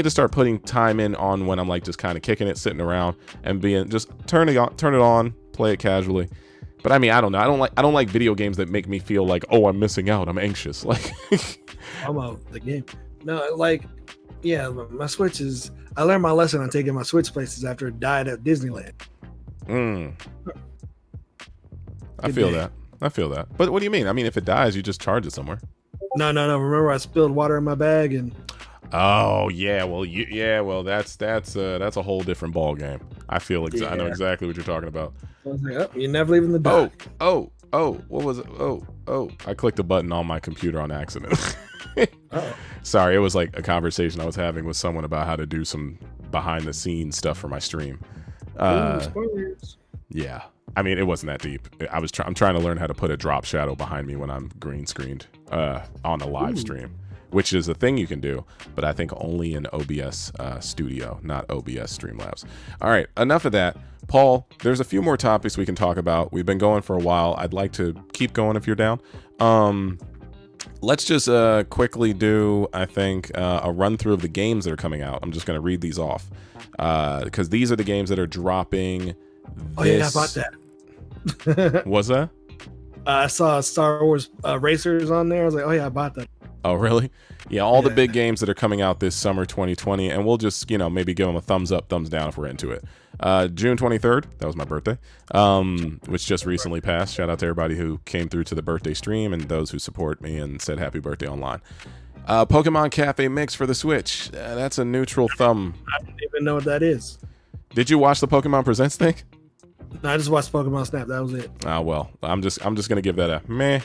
start putting time in on when I'm like just kind of kicking it, sitting around, and being just turn it on, play it casually. But I mean, I don't know. I don't like video games that make me feel like, oh, I'm missing out. I'm anxious. Like, I'm out the game. No, like, yeah, my Switch is. I learned my lesson on taking my Switch places after it died at Disneyland. I feel that. But what do you mean? I mean, if it dies, you just charge it somewhere. No. Remember, I spilled water in my bag and. Oh yeah, well that's a whole different ball game. I feel I know exactly what you're talking about. I was like, oh, you're never leaving the dock. Oh, what was it? Oh, I clicked a button on my computer on accident. Sorry, it was like a conversation I was having with someone about how to do some behind the scenes stuff for my stream. Spoilers. Yeah, I mean, it wasn't that deep. I'm trying to learn how to put a drop shadow behind me when I'm green screened on a live stream, which is a thing you can do, but I think only in OBS Studio, not OBS Streamlabs. All right, enough of that. Paul, there's a few more topics we can talk about. We've been going for a while. I'd like to keep going if you're down. Let's just quickly do, I think, a run through of the games that are coming out. I'm just going to read these off because these are the games that are dropping. Oh yeah, I bought that. Was that? I saw Star Wars Racers on there. I was like, oh yeah, I bought that. Oh, really? Yeah, all the big games that are coming out this summer 2020, and we'll just, maybe give them a thumbs up, thumbs down if we're into it. June 23rd, that was my birthday, which just recently passed. Shout out to everybody who came through to the birthday stream and those who support me and said happy birthday online. Pokemon Cafe Mix for the Switch. That's a neutral thumb. I didn't even know what that is. Did you watch the Pokemon Presents thing? No, I just watched Pokemon Snap. That was it. Well, I'm just gonna give that a meh.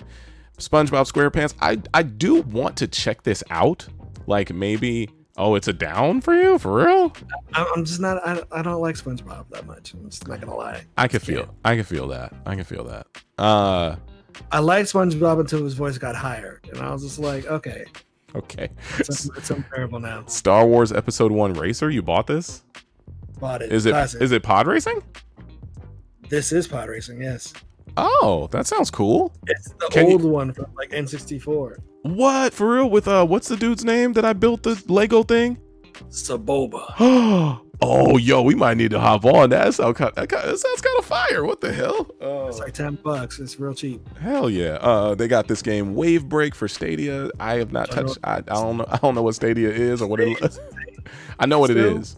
SpongeBob SquarePants. I do want to check this out. Like maybe. Oh, it's a down for you? For real? I'm just not. I don't like SpongeBob that much. I'm just not gonna lie. I can feel that. I liked SpongeBob until his voice got higher, and I was just like, okay. It's unbearable now. Star Wars Episode 1 Racer. You bought this? Bought it. Is it pod racing? This is pod racing. Yes. Oh, that sounds cool. It's the old one from like N64. What? For real? With what's the dude's name that I built the Lego thing? Saboba. Oh, yo, we might need to hop on. That sounds kind of fire. What the hell? It's like $10. It's real cheap. Hell yeah. They got this game Wave Break for Stadia. I have not touched. I don't know what Stadia is or what it is. I know what it is.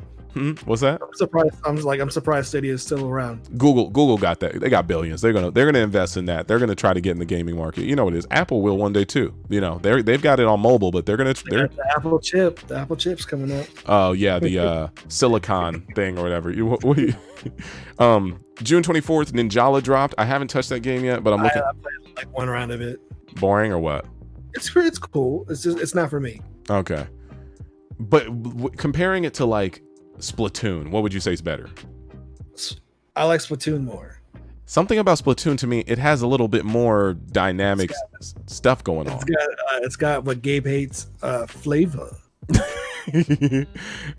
What's that? I'm surprised. I'm surprised Stadia is still around. Google got that. They got billions. They're gonna invest in that. They're gonna try to get in the gaming market. You know what it is. Apple will one day too. They've got it on mobile, but they're the Apple chip. The Apple chip's coming up. Oh yeah, the silicon thing or whatever. June 24th, Ninjala dropped. I haven't touched that game yet, but I'm looking. I played like one round of it. Boring or what? It's cool. It's not for me. Okay, but comparing it to like Splatoon, what would you say is better? I like Splatoon more. Something about Splatoon to me, it has a little bit more dynamic stuff going on. It's got what Gabe hates, flavor.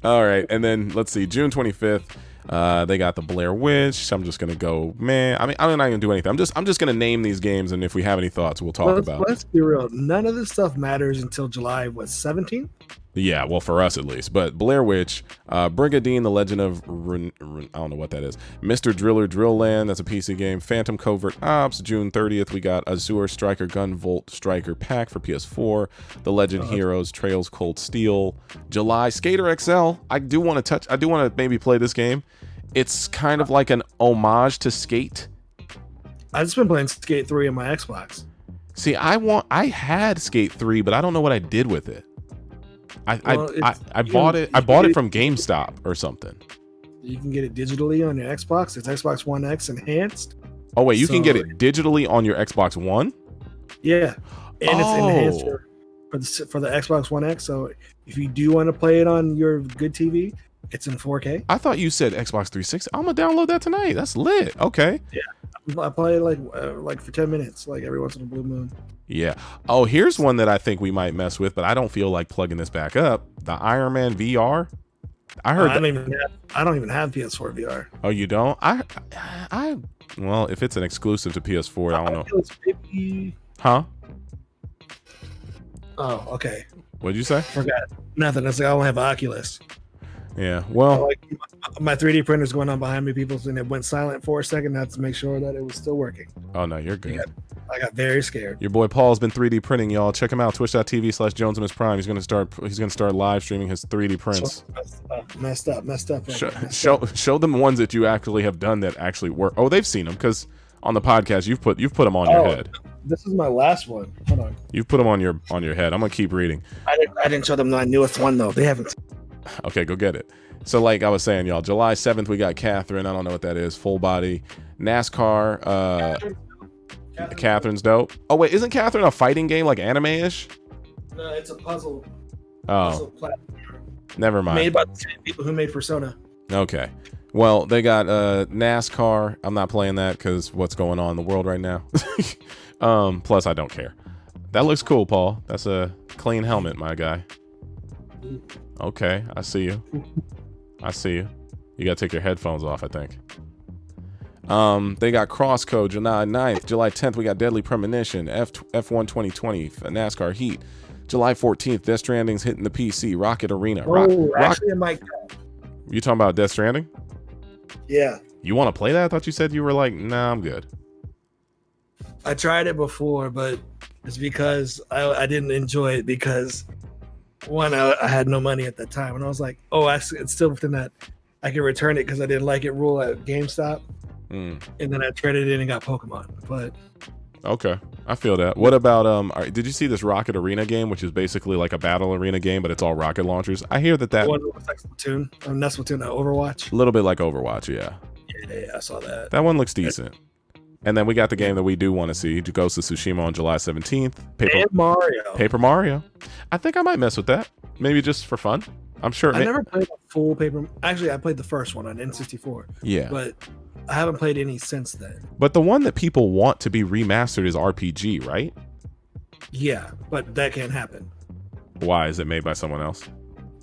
All right, and then let's see, June 25th. They got the Blair Witch. I'm just gonna go, man. I mean, I'm not gonna do anything. I'm just gonna name these games, and if we have any thoughts, we'll talk about. Let's be real. None of this stuff matters until July 17th. Yeah, well, for us at least. But Blair Witch, Brigadine, The Legend of I don't know what that is. Mr. Driller, Drill Land, that's a PC game. Phantom Covert Ops, June 30th. We got Azure Striker Gunvolt Striker Pack for PS4. The Legend Heroes, Trails Cold Steel. July, Skater XL. I do want to maybe play this game. It's kind of like an homage to Skate. I've just been playing Skate 3 on my Xbox. See, I had Skate 3, but I don't know what I did with it. I bought it from GameStop or something. You can get it digitally on your Xbox. It's Xbox One X enhanced. Oh wait, you can get it digitally on your Xbox One? Yeah. And it's enhanced for the Xbox One X. So if you do want to play it on your good TV, it's in 4K. I thought you said Xbox 360. I'm gonna download that tonight. That's lit. Okay. Yeah. I play it like for 10 minutes, like every once in a blue moon. Yeah. Oh, here's one that I think we might mess with, but I don't feel like plugging this back up. The Iron Man VR. I heard. I don't even have PS4 VR. Oh, you don't? Well, if it's an exclusive to PS4, I don't know. Maybe... Huh? Oh, okay. What'd you say? Forgot. Nothing. It's like I don't have Oculus. Yeah. Well, like my 3D printer's going on behind me, people, and it went silent for a second. I had to make sure that it was still working. Oh no, you're good. I got very scared. Your boy Paul's been 3D printing, y'all. Check him out, twitch.tv/JonesInHisPrime. He's gonna start live streaming his 3D prints. Messed up. Show them ones that you actually have done that actually work. Oh, they've seen them because on the podcast you've put them on your head. This is my last one. Hold on. You've put them on your head. I'm gonna keep reading. I didn't show them my newest one though. They haven't. Okay, go get it. So like I was saying, y'all, July 7th, we got Catherine. I don't know what that is. Full body. NASCAR. Catherine's dope. Oh, wait, isn't Catherine a fighting game, like anime-ish? No, it's a puzzle. Oh. Puzzle platform. Never mind. Made by the same people who made Persona. Okay. Well, they got NASCAR. I'm not playing that because what's going on in the world right now. Plus, I don't care. That looks cool, Paul. That's a clean helmet, my guy. Okay, I see you. You gotta take your headphones off, I think. They got Crosscode July 9th. July 10th, we got Deadly Premonition, F1 2020, NASCAR Heat. July 14th, Death Stranding's hitting the PC, Rocket Arena. Actually, I might. You talking about Death Stranding? Yeah. You want to play that? I thought you said you were like, nah, I'm good. I tried it before, but it's because I didn't enjoy it because one, I had no money at that time, and I was like, oh, actually, it's still within that I can return it because I didn't like it rule at GameStop. And then I traded in and got Pokemon. But okay, I feel that. What about did you see this Rocket Arena game, which is basically like a battle arena game, but it's all rocket launchers? I hear that one looks like Splatoon. Not Splatoon, Overwatch. A little bit like Overwatch, yeah. Yeah, I saw that. That one looks decent. And then we got the game that we do want to see, Ghost of Tsushima on July 17th. Paper Mario. I think I might mess with that. Maybe just for fun. I'm sure. I never played a full Paper. Actually, I played the first one on N64. Yeah. But I haven't played any since then. But the one that people want to be remastered is RPG, right? Yeah, but that can't happen. Why? Is it made by someone else?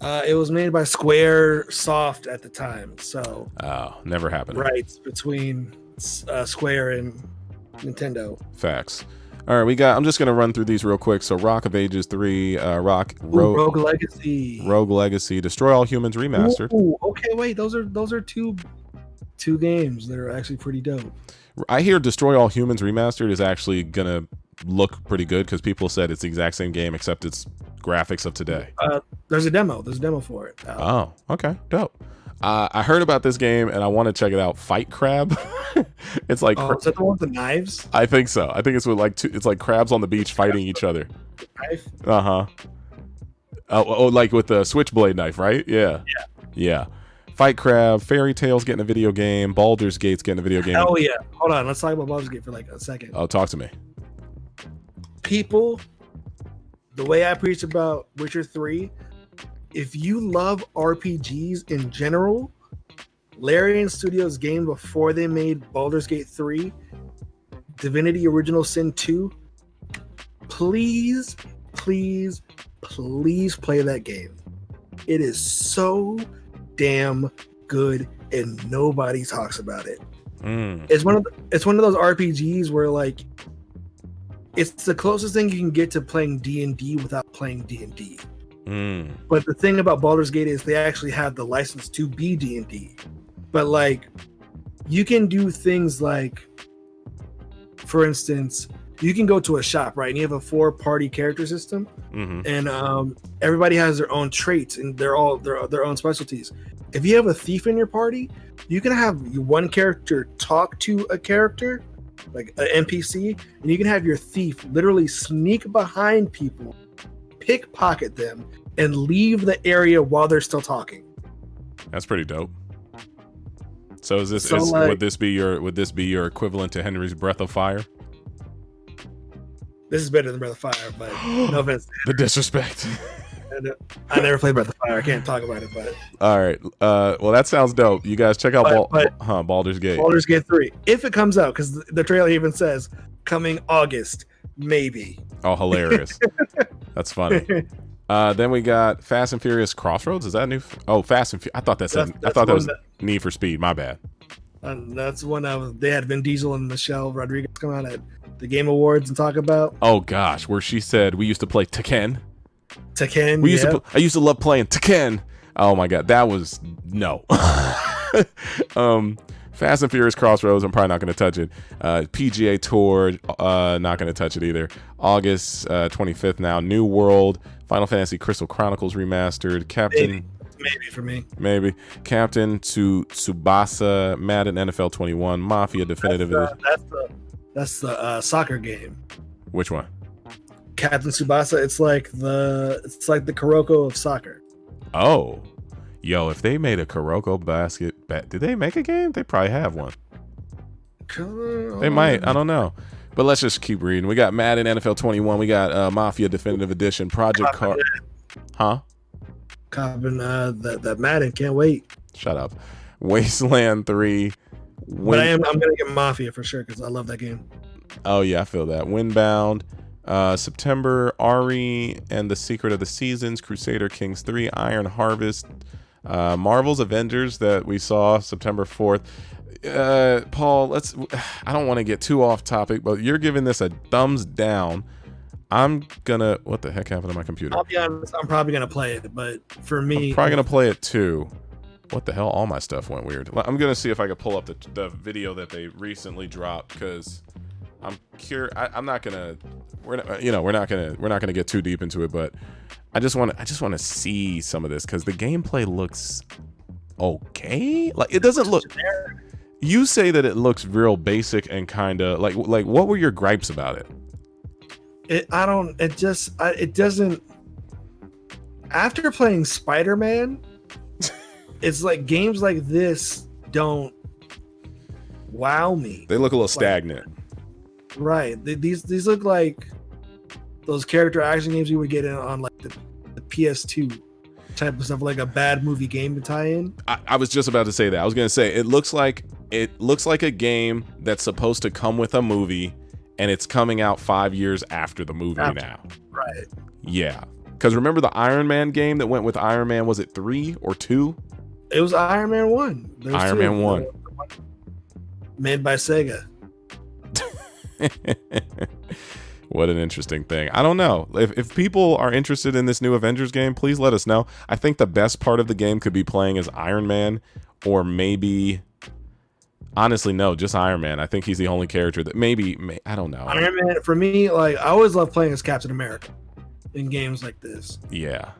It was made by Square Soft at the time, so. Oh, never happened. Rights between Square and Nintendo. Facts. All right, I'm just gonna run through these real quick. So, Rock of Ages 3, Rogue Legacy, Destroy All Humans remastered. Ooh, okay, wait, those are two games that are actually pretty dope. I hear Destroy All Humans remastered is actually gonna look pretty good because people said it's the exact same game except it's graphics of today. There's a demo for it. Oh, okay, dope. I heard about this game and I want to check it out. Fight Crab. It's like is that the one with the knives? I think so. I think it's with it's like crabs on the beach fighting each other. Knife? Oh, like with the switchblade knife, right? Yeah. Fight Crab, Fairy Tale's getting a video game, Baldur's Gate's getting a video game. Oh yeah. Hold on, let's talk about Baldur's Gate for like a second. Oh, talk to me. People, the way I preach about Witcher 3, if you love RPGs in general, Larian Studios' game before they made Baldur's Gate 3, Divinity Original Sin 2, please play that game. It is so damn good, and nobody talks about it. It's one of those RPGs where like it's the closest thing you can get to playing D&D without playing D&D. But the thing about Baldur's Gate is they actually have the license to be D&D. But like you can do things like, for instance, you can go to a shop, right? And you have a 4-party character system, and everybody has their own traits and they're all their own specialties. If you have a thief in your party, you can have one character talk to a character, like an NPC, and you can have your thief literally sneak behind people, pickpocket them, and leave the area while they're still talking. That's pretty dope. So would this be your equivalent to Henry's Breath of Fire? This is better than Breath of Fire, but no offense. The disrespect. I never played Breath of Fire. I can't talk about it, but all right. Well, that sounds dope. You guys check out Baldur's Gate. Baldur's Gate 3, if it comes out, because the trailer even says coming August, maybe. Oh, hilarious! That's funny. Then we got Fast and Furious Crossroads. Is that new? Fast and Furious. I thought that was Need for Speed. My bad. That's one they had Vin Diesel and Michelle Rodriguez come out at the Game Awards and talk about. Oh gosh, where she said we used to play Tekken. I used to love playing Tekken. Oh my god, that was no. Fast and Furious Crossroads, I'm probably not going to touch it. PGA Tour, not going to touch it either. August 25th now. New World, Final Fantasy Crystal Chronicles Remastered, Captain... Maybe for me. Maybe. Captain to Tsubasa, Madden NFL 21, Mafia Definitive Edition. That's the soccer game. Which one? Captain Tsubasa, it's like the Kuroko of soccer. Oh. Yo, if they made a Kuroko did they make a game? They probably have one. They might. I don't know. But let's just keep reading. We got Madden NFL 21. We got Mafia Definitive Edition. Project Car. Huh? Copping that Madden. Can't wait. Shut up. Wasteland 3. But I'm going to get Mafia for sure because I love that game. Oh, yeah. I feel that. Windbound. September, Ari and the Secret of the Seasons. Crusader Kings 3. Iron Harvest. Marvel's Avengers that we saw September 4th. Paul, I don't want to get too off topic, but you're giving this a thumbs down. What the heck happened to my computer? I'll be honest, I'm probably gonna play it, but for me, I'm probably gonna play it too. What the hell? All my stuff went weird. I'm gonna see if I can pull up the video that they recently dropped because I'm curious. I'm not gonna. We're not gonna get too deep into it, but I just want to see some of this because the gameplay looks okay. Like it doesn't look. You say that it looks real basic and kind of like what were your gripes about it? It doesn't. After playing Spider-Man, it's like games like this don't wow me. They look a little stagnant. Right. These look like those character action games you would get on like the PS2 type of stuff, like a bad movie game to tie in. I was just about to say that. I was going to say it looks like a game that's supposed to come with a movie, and it's coming out 5 years after the movie now. Right. Yeah. Because remember the Iron Man game that went with Iron Man? Was it 3 or 2? It was Iron Man 1. Iron Man 1. Made by Sega. What an interesting thing. I don't know. If people are interested in this new Avengers game, please let us know. I think the best part of the game could be playing as Iron Man, or maybe... Honestly, no, just Iron Man. I think he's the only character that I don't know. Iron Man, for me, like, I always love playing as Captain America in games like this. Yeah.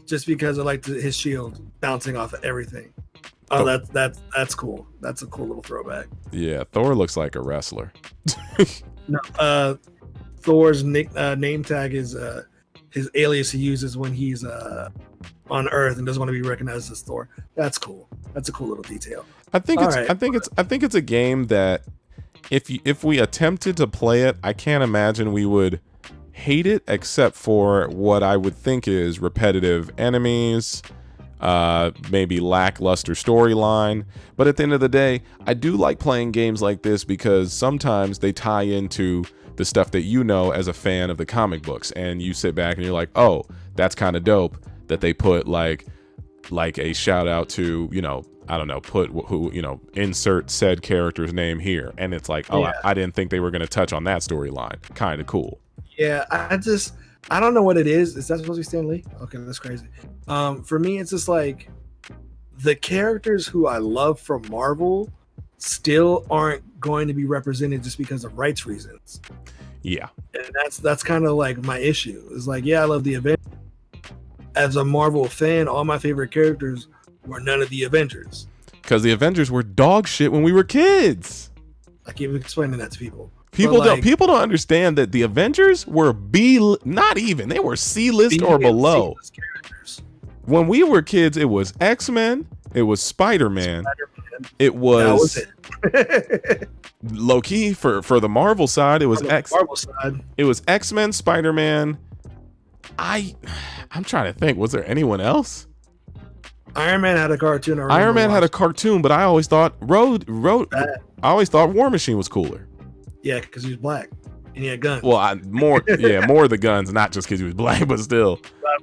Just because I like his shield bouncing off of everything. Oh, that's cool. That's a cool little throwback. Yeah, Thor looks like a wrestler. No, Thor's name tag is his alias he uses when he's on Earth and doesn't want to be recognized as Thor. That's cool. That's a cool little detail. I think it's a game that if we attempted to play it, I can't imagine we would hate it, except for what I would think is repetitive enemies, maybe lackluster storyline. But at the end of the day, I do like playing games like this because sometimes they tie into the stuff that you know as a fan of the comic books, and you sit back and you're like, oh, that's kind of dope that they put like like a shout out to, you know, I don't know, put who, you know, insert said character's name here. And it's like, oh, I didn't think they were going to touch on that storyline. Kind of cool. Yeah, I don't know what it is. Is that supposed to be Stan Lee? Okay, that's crazy. For me, it's just like the characters who I love from Marvel still aren't going to be represented just because of rights reasons. Yeah. And that's kind of like my issue. It's like, yeah, I love the Avengers. As a Marvel fan, all my favorite characters were none of the Avengers. Because the Avengers were dog shit when we were kids. I keep explaining that to people. People don't understand that the Avengers were they were C-list or below. Characters. When we were kids, it was X-Men, it was Spider-Man. It was low key for the Marvel side. It was It was X-Men, Spider-Man. I'm trying to think. Was there anyone else? Iron Man had a cartoon. Iron Man had a cartoon, but I always thought I always thought War Machine was cooler. Yeah, because he was black and he had guns. Well, more of the guns, not just because he was black, but still.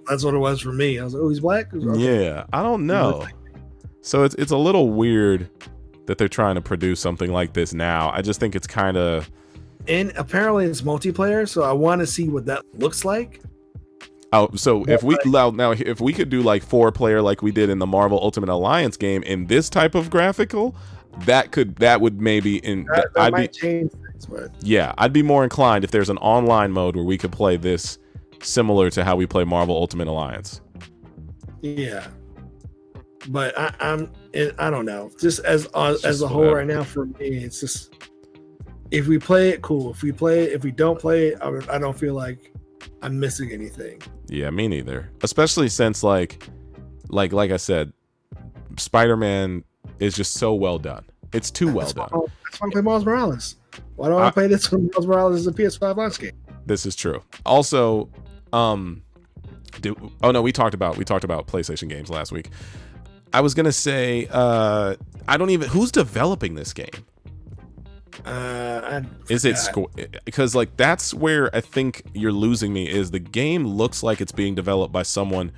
That's what it was for me. I was like, oh, he's black? Okay. Yeah, I don't know. So it's a little weird that they're trying to produce something like this now. I just think it's kind of... And apparently it's multiplayer, so I want to see what that looks like. Oh, so if we could do like 4-player like we did in the Marvel Ultimate Alliance game in this type of graphical, that would maybe that might change things, but yeah, I'd be more inclined if there's an online mode where we could play this similar to how we play Marvel Ultimate Alliance. Yeah, but I don't know. Just as a whole right now for me, it's just if we play it, cool. If we don't play it, I don't feel like I'm missing anything. Yeah, me neither. Especially since like I said, Spider-Man is just so well done. It's too well done. That's why I play Miles Morales. Why don't I play this when Miles Morales is a PS5 launch game? This is true. Also, we talked about PlayStation games last week. I was gonna say, who's developing this game? Is it because like that's where I think you're losing me, is the game looks like it's being developed by someone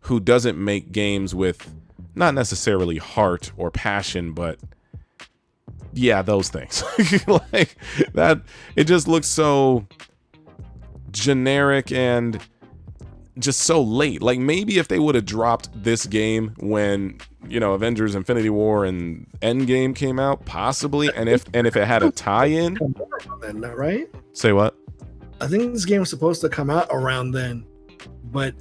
who doesn't make games with not necessarily heart or passion, but yeah, those things. Like that, it just looks so generic and just so late. Like maybe if they would have dropped this game when, you know, Avengers Infinity War and Endgame came out, possibly, and if it had a tie-in, right? Say what? I think this game was supposed to come out around then, but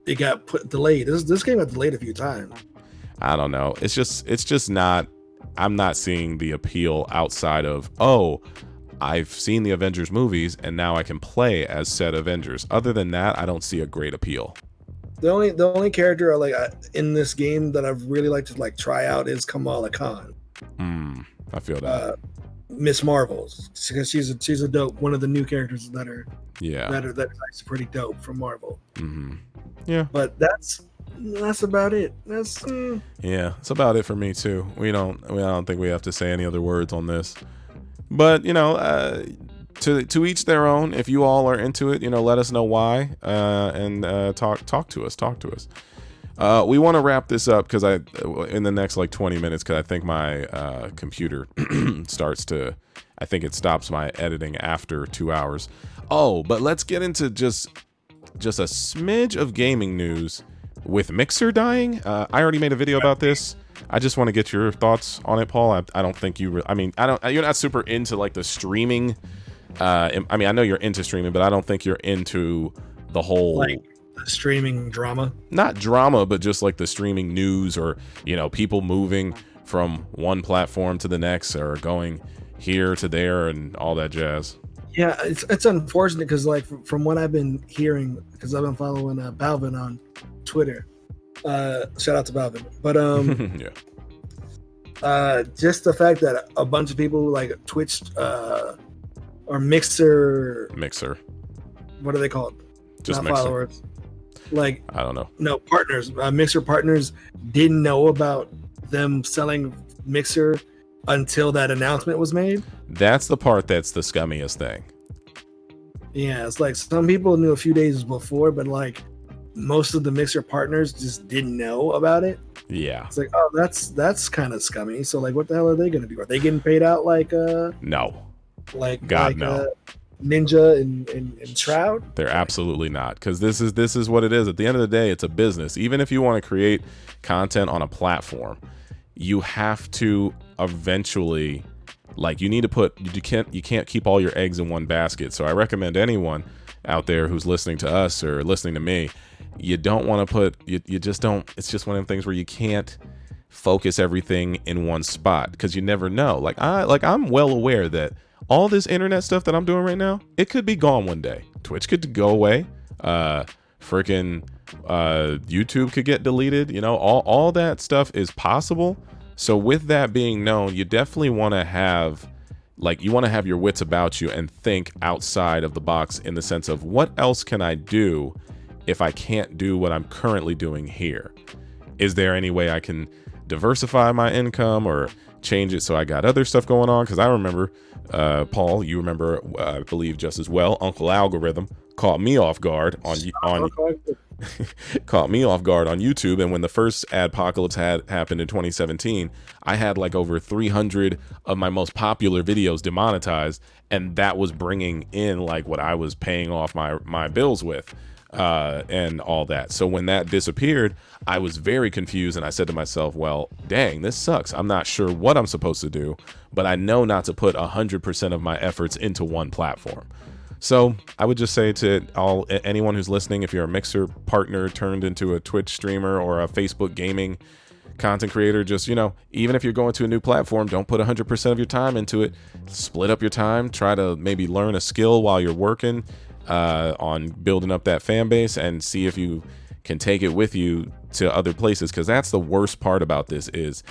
it got delayed. This game got delayed a few times. I don't know. It's just not. I'm not seeing the appeal outside of, oh, I've seen the Avengers movies and now I can play as said Avengers. Other than that, I don't see a great appeal. The only character in this game that I've really liked to like try out is Kamala Khan. I feel that. Miss Marvel, because she's a dope, one of the new characters that are pretty dope from Marvel. Mm-hmm. Yeah, but that's about it. Yeah, it's about it for me too. I don't think we have to say any other words on this. But, you know, to each their own. If you all are into it, you know, let us know why, and talk to us. We want to wrap this up because in the next like 20 minutes, because I think my computer it stops my editing after 2 hours. Oh, but let's get into just a smidge of gaming news with Mixer dying. I already made a video about this. I just want to get your thoughts on it, Paul. I don't think you're not super into like the streaming. I know you're into streaming, but I don't think you're into the whole like the streaming drama. Not drama, but just like the streaming news, or, you know, people moving from one platform to the next or going here to there and all that jazz. Yeah, it's unfortunate because like from what I've been hearing, because I've been following Balvin on Twitter. Shout out to Balvin. But yeah. Just the fact that a bunch of people like Twitch or Mixer. What are they called? Just not Mixer. Followers. Like, I don't know. No, partners. Mixer partners didn't know about them selling Mixer until that announcement was made. That's the part that's the scummiest thing. Yeah, it's like some people knew a few days before, but like most of the Mixer partners just didn't know about it. Yeah. It's like, oh, that's kind of scummy. So like, what the hell are they going to do? Are they getting paid out like no, like no. Ninja and Shroud? They're absolutely not, because this is what it is. At the end of the day, it's a business. Even if you want to create content on a platform, you have to eventually, like, you need to put, you can't keep all your eggs in one basket. So I recommend anyone out there who's listening to us or listening to me, you don't want to put, you just don't, it's just one of the things where you can't focus everything in one spot, because you never know. I'm well aware that all this internet stuff that I'm doing right now, it could be gone one day. Twitch could go away. Freaking YouTube could get deleted. You know, all that stuff is possible. So with that being known, you definitely want to have, like, you want to have your wits about you and think outside of the box, in the sense of, what else can I do if I can't do what I'm currently doing here? Is there any way I can diversify my income or change it so I got other stuff going on? Because I remember, Paul, you remember, I believe just as well, Uncle Algorithm caught me off guard on caught me off guard on YouTube. And when the first adpocalypse had happened in 2017, I had like over 300 of my most popular videos demonetized, and that was bringing in like what I was paying off my bills with, and all that. So when that disappeared, I was very confused, and I said to myself, well, dang, this sucks. I'm not sure what I'm supposed to do, but I know not to put 100% of my efforts into one platform. So I would just say to anyone who's listening, if you're a Mixer partner turned into a Twitch streamer or a Facebook gaming content creator, just, you know, even if you're going to a new platform, don't put 100% of your time into it. Split up your time. Try to maybe learn a skill while you're working on building up that fan base, and see if you can take it with you to other places. Because that's the worst part about this, is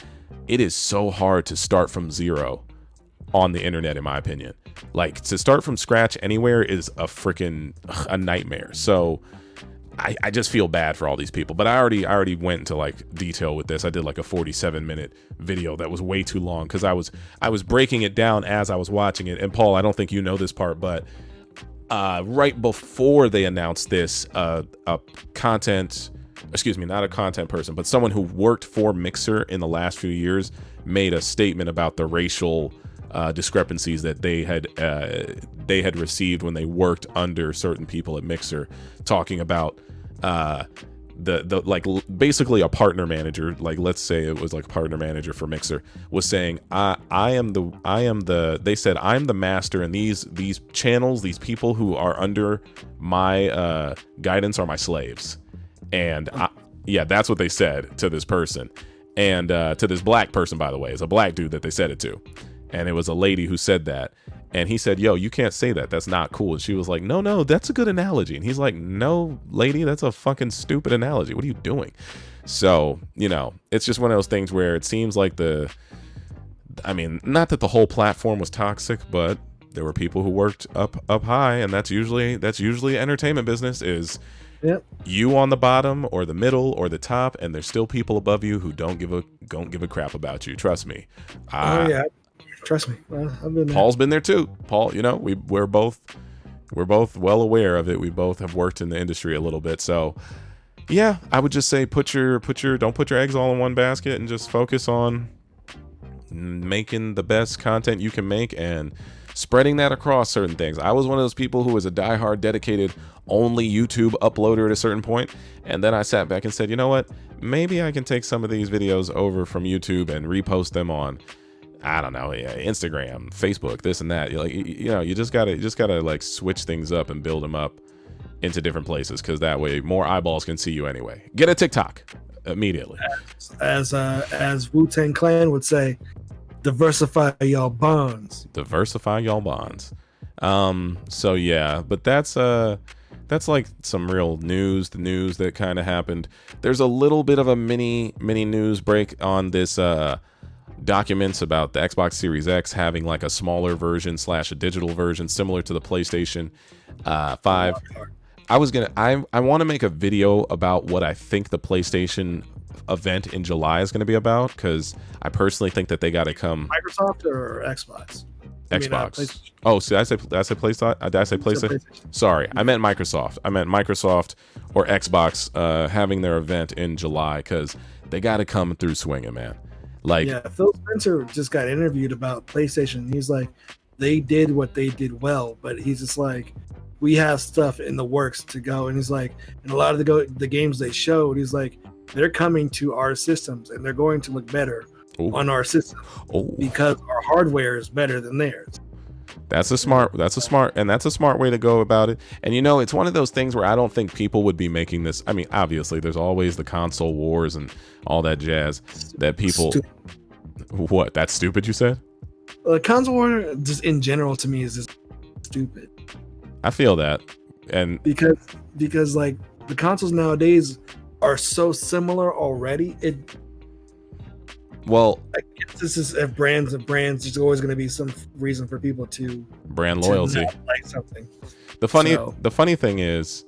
it is so hard to start from zero on the internet, in my opinion. Like, to start from scratch anywhere is a nightmare. So I just feel bad for all these people. But I already went into like detail with this. I did like a 47-minute video that was way too long, because I was breaking it down as I was watching it. And Paul, I don't think you know this part, but right before they announced this, not a content person, but someone who worked for Mixer in the last few years made a statement about the racial discrepancies that they had received when they worked under certain people at Mixer, talking about the like basically a partner manager, like let's say it was like a partner manager for Mixer, was saying they said I'm the master, and these channels, these people who are under my guidance are my slaves. And yeah, that's what they said to this person, and to this black person, by the way. It's a black dude that they said it to. And it was a lady who said that. And he said, yo, you can't say that. That's not cool. And she was like, no, that's a good analogy. And he's like, no, lady, that's a fucking stupid analogy. What are you doing? So, you know, it's just one of those things where it seems like not that the whole platform was toxic, but there were people who worked up high. And that's usually entertainment business, is you on the bottom or the middle or the top, and there's still people above you who don't give a crap about you. Trust me. Oh yeah. Trust me. I've been there. Paul's been there too. Paul, you know, we're both well aware of it. We both have worked in the industry a little bit. So yeah, I would just say don't put your eggs all in one basket, and just focus on making the best content you can make and spreading that across certain things. I was one of those people who was a diehard, dedicated, only YouTube uploader at a certain point, and then I sat back and said, you know what? Maybe I can take some of these videos over from YouTube and repost them on, I don't know, Instagram, Facebook, this and that. You just gotta like switch things up and build them up into different places, because that way more eyeballs can see you anyway. Get a TikTok immediately. As Wu-Tang Clan would say, diversify y'all bonds. Diversify y'all bonds. So yeah, but that's like some real news. The news that kind of happened. There's a little bit of a mini news break on this documents about the Xbox Series X having like a smaller version / a digital version similar to the PlayStation 5. I want to make a video about what I think the PlayStation event in July is going to be about, because I personally think that they got to come. Microsoft or Xbox? Xbox. Oh, see, I say PlayStation. Did I say PlayStation? Sorry, I meant Microsoft. I meant Microsoft or Xbox having their event in July, because they got to come through swinging, man. Like, yeah, Phil Spencer just got interviewed about PlayStation. He's like, they did what they did well, but he's just like, we have stuff in the works to go. And he's like, and a lot of the games they showed, he's like, they're coming to our systems and they're going to look better on our system because our hardware is better than theirs. That's a smart way to go about it. And it's one of those things where I don't think people would be making this. I mean, obviously there's always the console wars and all that jazz that people What? That's stupid, you said? Console war just in general to me is just stupid. I feel that. And because like the consoles nowadays are so similar already. I guess this is if brands, there's always going to be some reason for people to brand loyalty like something. The funny thing is,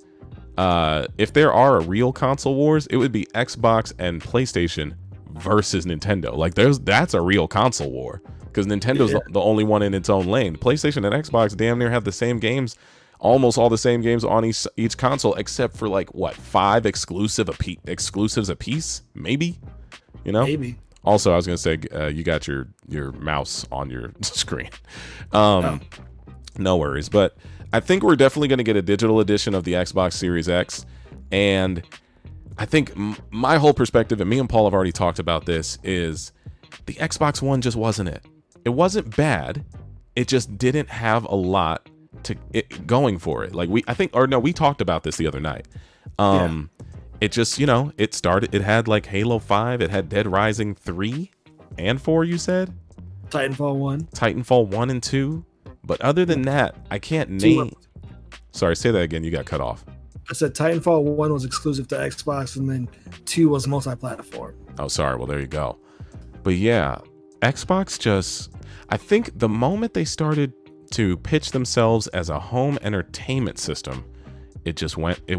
if there are real console wars, it would be Xbox and PlayStation versus Nintendo. Like that's a real console war, because Nintendo's the only one in its own lane. PlayStation and Xbox damn near have the same games, almost all the same games on each console, except for like 5 exclusives a piece, maybe. Maybe. Also, I was gonna say, you got your mouse on your screen. No worries, but I think we're definitely gonna get a digital edition of the Xbox Series X, and I think my whole perspective, and me and Paul have already talked about this, is the Xbox One just wasn't it. It wasn't bad. It just didn't have a lot going for it. Like we talked about this the other night. It just, it had like Halo 5, it had Dead Rising 3 and 4, you said? Titanfall 1 and 2. But other than that, I can't name. Sorry, say that again. You got cut off. I said Titanfall 1 was exclusive to Xbox, and then 2 was multi-platform. Oh, sorry. Well, there you go. But yeah, Xbox just, I think the moment they started to pitch themselves as a home entertainment system, it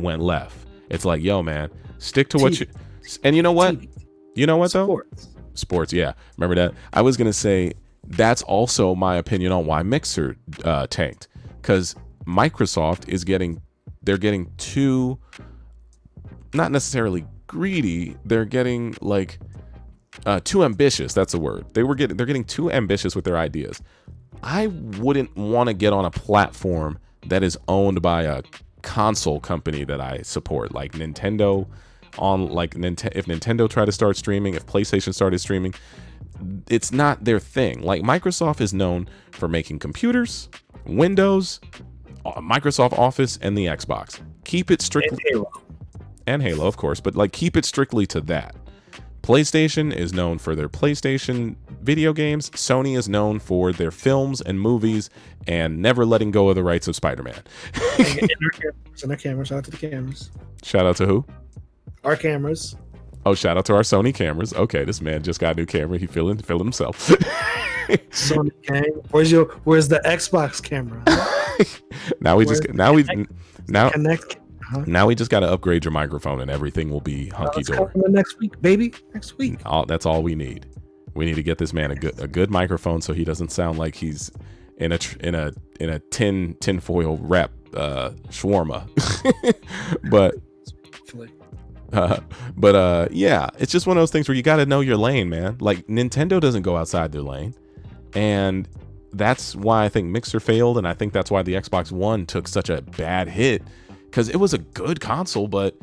went left. It's like, yo, man, stick to what you, and you know what? TV. You know what though? Sports. Yeah. Remember that? I was going to say that's also my opinion on why Mixer tanked, because Microsoft they're getting too, not necessarily greedy. They're getting like too ambitious. That's a word. They're getting too ambitious with their ideas. I wouldn't want to get on a platform that is owned by a console company that I support, like Nintendo. If Nintendo tried to start streaming, if PlayStation started streaming, it's not their thing. Like Microsoft is known for making computers, Windows, Microsoft Office, and the Xbox. Keep it strictly, and Halo, of course, but like keep it strictly to that. PlayStation is known for their PlayStation video games. Sony is known for their films and movies and never letting go of the rights of Spider-Man. And our cameras. Shout out to the cameras. Shout out to who? Our cameras. Oh, shout out to our Sony cameras. Okay, this man just got a new camera. He feeling himself. Sony camera. Where's the Xbox camera? Now we just got to upgrade your microphone and everything will be hunky dory. Next week, baby. Next week. That's all we need. We need to get this man a good microphone so he doesn't sound like he's in a tinfoil wrap shawarma. But yeah, it's just one of those things where you got to know your lane, man. Like Nintendo doesn't go outside their lane, and that's why I think Mixer failed, and I think that's why the Xbox One took such a bad hit, because it was a good console, but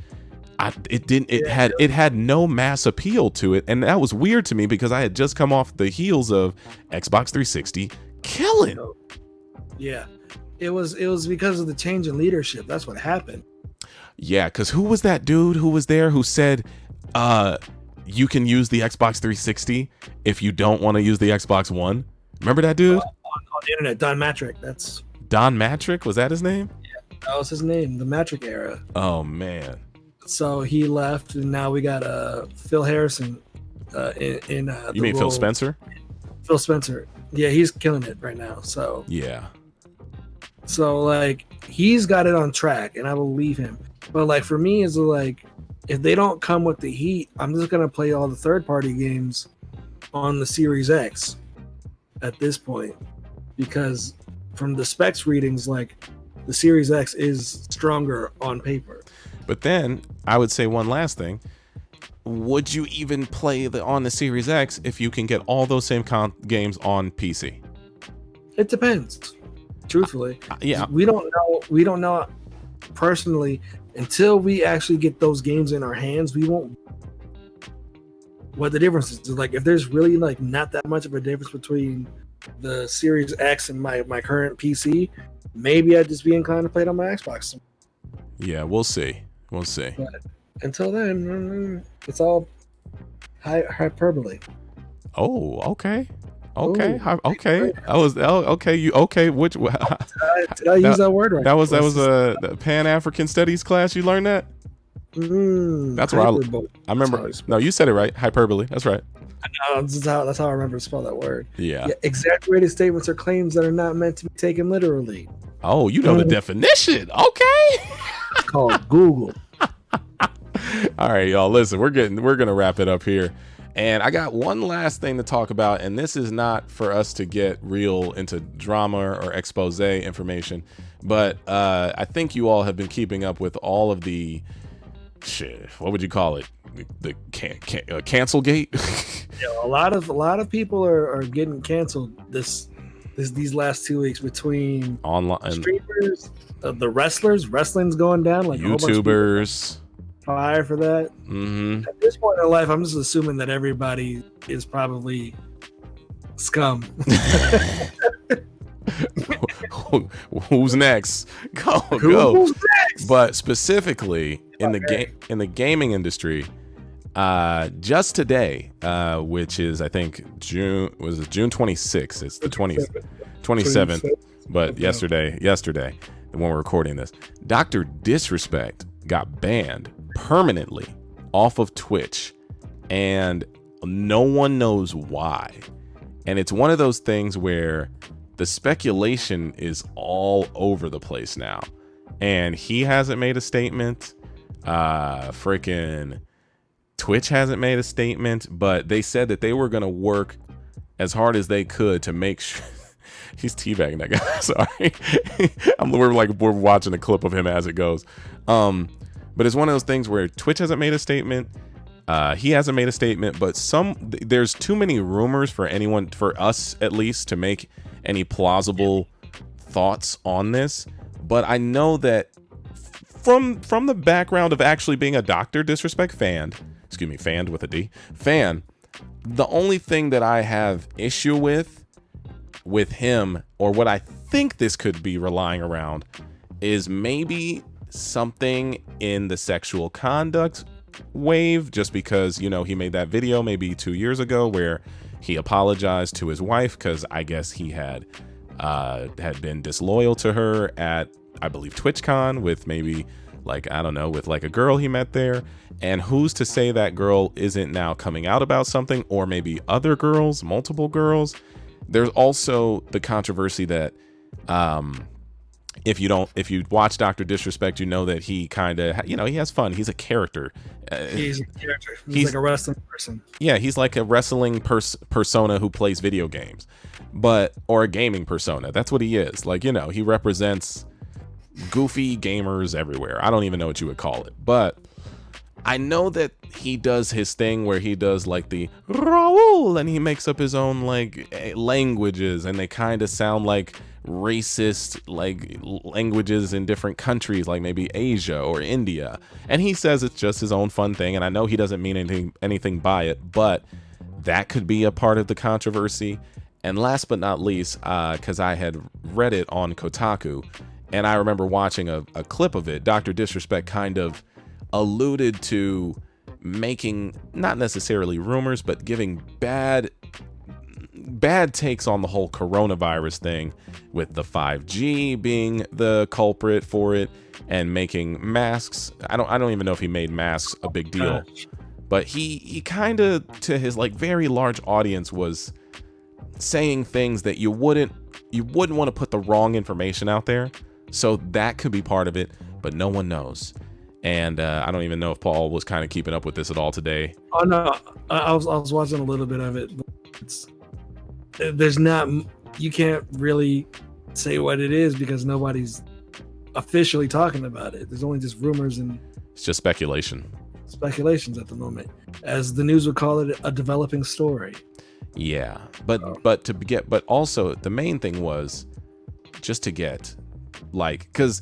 it had no mass appeal to it, and that was weird to me because I had just come off the heels of Xbox 360 killing. Yeah, it was because of the change in leadership. That's what happened. Yeah, because who was that dude who was there who said you can use the Xbox 360 if you don't want to use the Xbox One? Remember that dude? On the internet, Don Matrick. Don Matrick? Was that his name? Yeah, that was his name, the Matrick era. Oh, man. So he left, and now we got Phil Harrison in you mean Phil Spencer? Phil Spencer. Yeah, he's killing it right now. So yeah. So like he's got it on track, and I believe him. But like for me, is like if they don't come with the heat, I'm just gonna play all the third-party games on the Series X at this point. because from the specs readings, like the Series X is stronger on paper. But then I would say one last thing. Would you even play on the Series X if you can get all those same games on PC? It depends. Truthfully, yeah, we don't know. We don't know personally until we actually get those games in our hands. We won't. What the difference is like if there's really like not that much of a difference between the Series X and my current PC, maybe I'd just be inclined to play it on my Xbox. Yeah, we'll see. We'll see. But until then, it's all hyperbole. Oh, okay. Okay. Ooh, okay. I was okay. You okay? Which did I use that word right? That was a Pan-African Studies class. You learned that? That's where I remember. No, you said it right. Hyperbole. That's right. No, that's how I remember to spell that word. Yeah. Exaggerated statements are claims that are not meant to be taken literally. Oh, you know the definition. Okay. It's called Google. All right, y'all. Listen, we're gonna wrap it up here, and I got one last thing to talk about, and this is not for us to get real into drama or expose information, but I think you all have been keeping up with all of the shit. What would you call it? The cancel gate. Yeah, a lot of people are getting canceled these last 2 weeks between online streamers, the wrestling's going down, like YouTubers. Fire for that. Mm-hmm. At this point in life, I'm just assuming that everybody is probably scum. Who's next? Go. Who's next? But specifically in the gaming industry, just today, which is I think June 26th. It's the 27th, but yesterday when we're recording this, Dr. Disrespect got banned permanently off of Twitch, and no one knows why. And it's one of those things where the speculation is all over the place now, and he hasn't made a statement. Freaking Twitch hasn't made a statement, but they said that they were going to work as hard as they could to make sure. He's teabagging that guy. Sorry. We're watching a clip of him as it goes. But it's one of those things where Twitch hasn't made a statement. He hasn't made a statement, but there's too many rumors for us at least, to make any plausible thoughts on this. But I know that from the background of actually being a Dr. Disrespect fan, with a D, the only thing that I have issue with him, or what I think this could be relying around, is maybe something in the sexual conduct wave, just because, he made that video maybe 2 years ago where he apologized to his wife because I guess he had been disloyal to her at, I believe, TwitchCon with maybe with a girl he met there. And who's to say that girl isn't now coming out about something, or maybe other girls, multiple girls. There's also the controversy that if you watch Dr. Disrespect, you know that he kind of, he has fun. He's a character. He's a character. He's like a wrestling person. Yeah, he's like a wrestling persona who plays video games, or a gaming persona. That's what he is. He represents goofy gamers everywhere. I don't even know what you would call it, but I know that he does his thing where he does the Raul, and he makes up his own languages, and they kind of sound like racist languages in different countries, like maybe Asia or India. And he says it's just his own fun thing, and I know he doesn't mean anything by it, but that could be a part of the controversy. And last but not least, because I had read it on Kotaku, and I remember watching a clip of it, Dr. Disrespect kind of alluded to making, not necessarily rumors, but giving bad takes on the whole coronavirus thing, with the 5G being the culprit for it, and making masks. I don't even know if he made masks a big deal, but he kind of, to his very large audience, was saying things that you wouldn't want to put the wrong information out there. So that could be part of it, but no one knows. And I don't even know if Paul was kind of keeping up with this at all today. Oh no, I was watching a little bit of it. There's not you can't really say what it is because nobody's officially talking about it. There's only just rumors and It's just speculation. speculations at the moment, as the news would call it, a developing story. Yeah, but also the main thing was just to get, like, because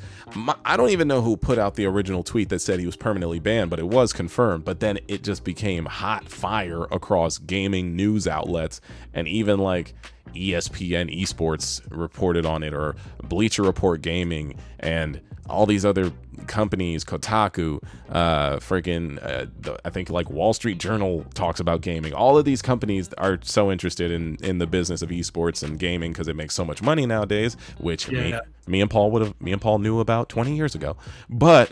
I don't even know who put out the original tweet that said he was permanently banned, but it was confirmed. But then it just became hot fire across gaming news outlets, and even like ESPN Esports reported on it, or Bleacher Report Gaming, and all these other companies, Kotaku, I think like Wall Street Journal talks about gaming. All of these companies are so interested in the business of esports and gaming because it makes so much money nowadays, which me and Paul knew about 20 years ago. But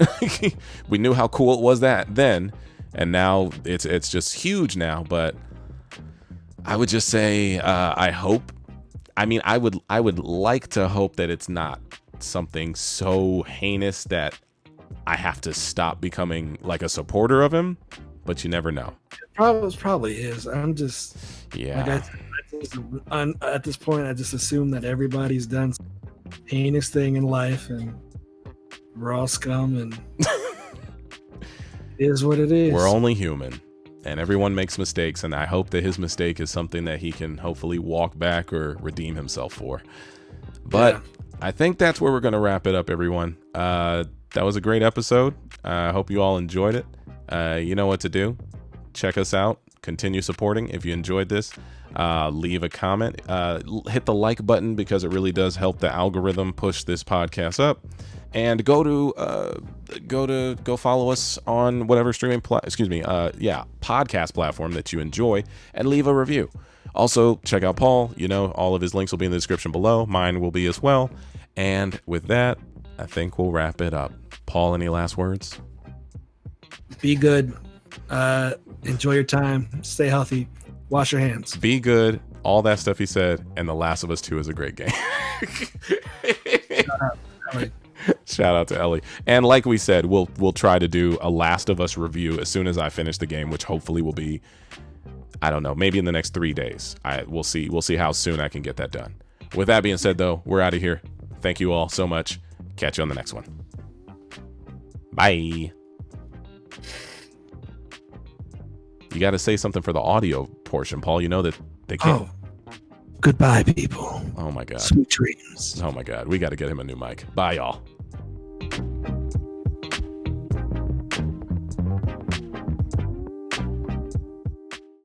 we knew how cool it was that then, and now it's just huge now. But I would just say I would like to hope that it's not something so heinous that I have to stop becoming like a supporter of him, but you never know. Probably is. I'm just yeah. At this point, I just assume that everybody's done some heinous thing in life, and we're all scum, and it is what it is. We're only human, and everyone makes mistakes, and I hope that his mistake is something that he can hopefully walk back or redeem himself for. But I think that's where we're going to wrap it up, everyone. That was a great episode. I hope you all enjoyed it. You know what to do. Check us out. Continue supporting. If you enjoyed this, leave a comment. Hit the like button because it really does help the algorithm push this podcast up. And go follow us on whatever podcast platform that you enjoy, and leave a review. Also, check out Paul. All of his links will be in the description below. Mine will be as well. And with that, I think we'll wrap it up. Paul, any last words? Be good. Enjoy your time. Stay healthy. Wash your hands. Be good. All that stuff he said. And The Last of Us 2 is a great game. Shout out to Ellie. And like we said, we'll try to do a Last of Us review as soon as I finish the game, which hopefully will be, I don't know, maybe in the next 3 days. We'll see how soon I can get that done. With that being said, though, we're out of here. Thank you all so much. Catch you on the next one. Bye. You got to say something for the audio portion, Paul. You know that they can't. Oh, goodbye, people. Oh, my God. Sweet dreams. Oh, my God. We got to get him a new mic. Bye, y'all.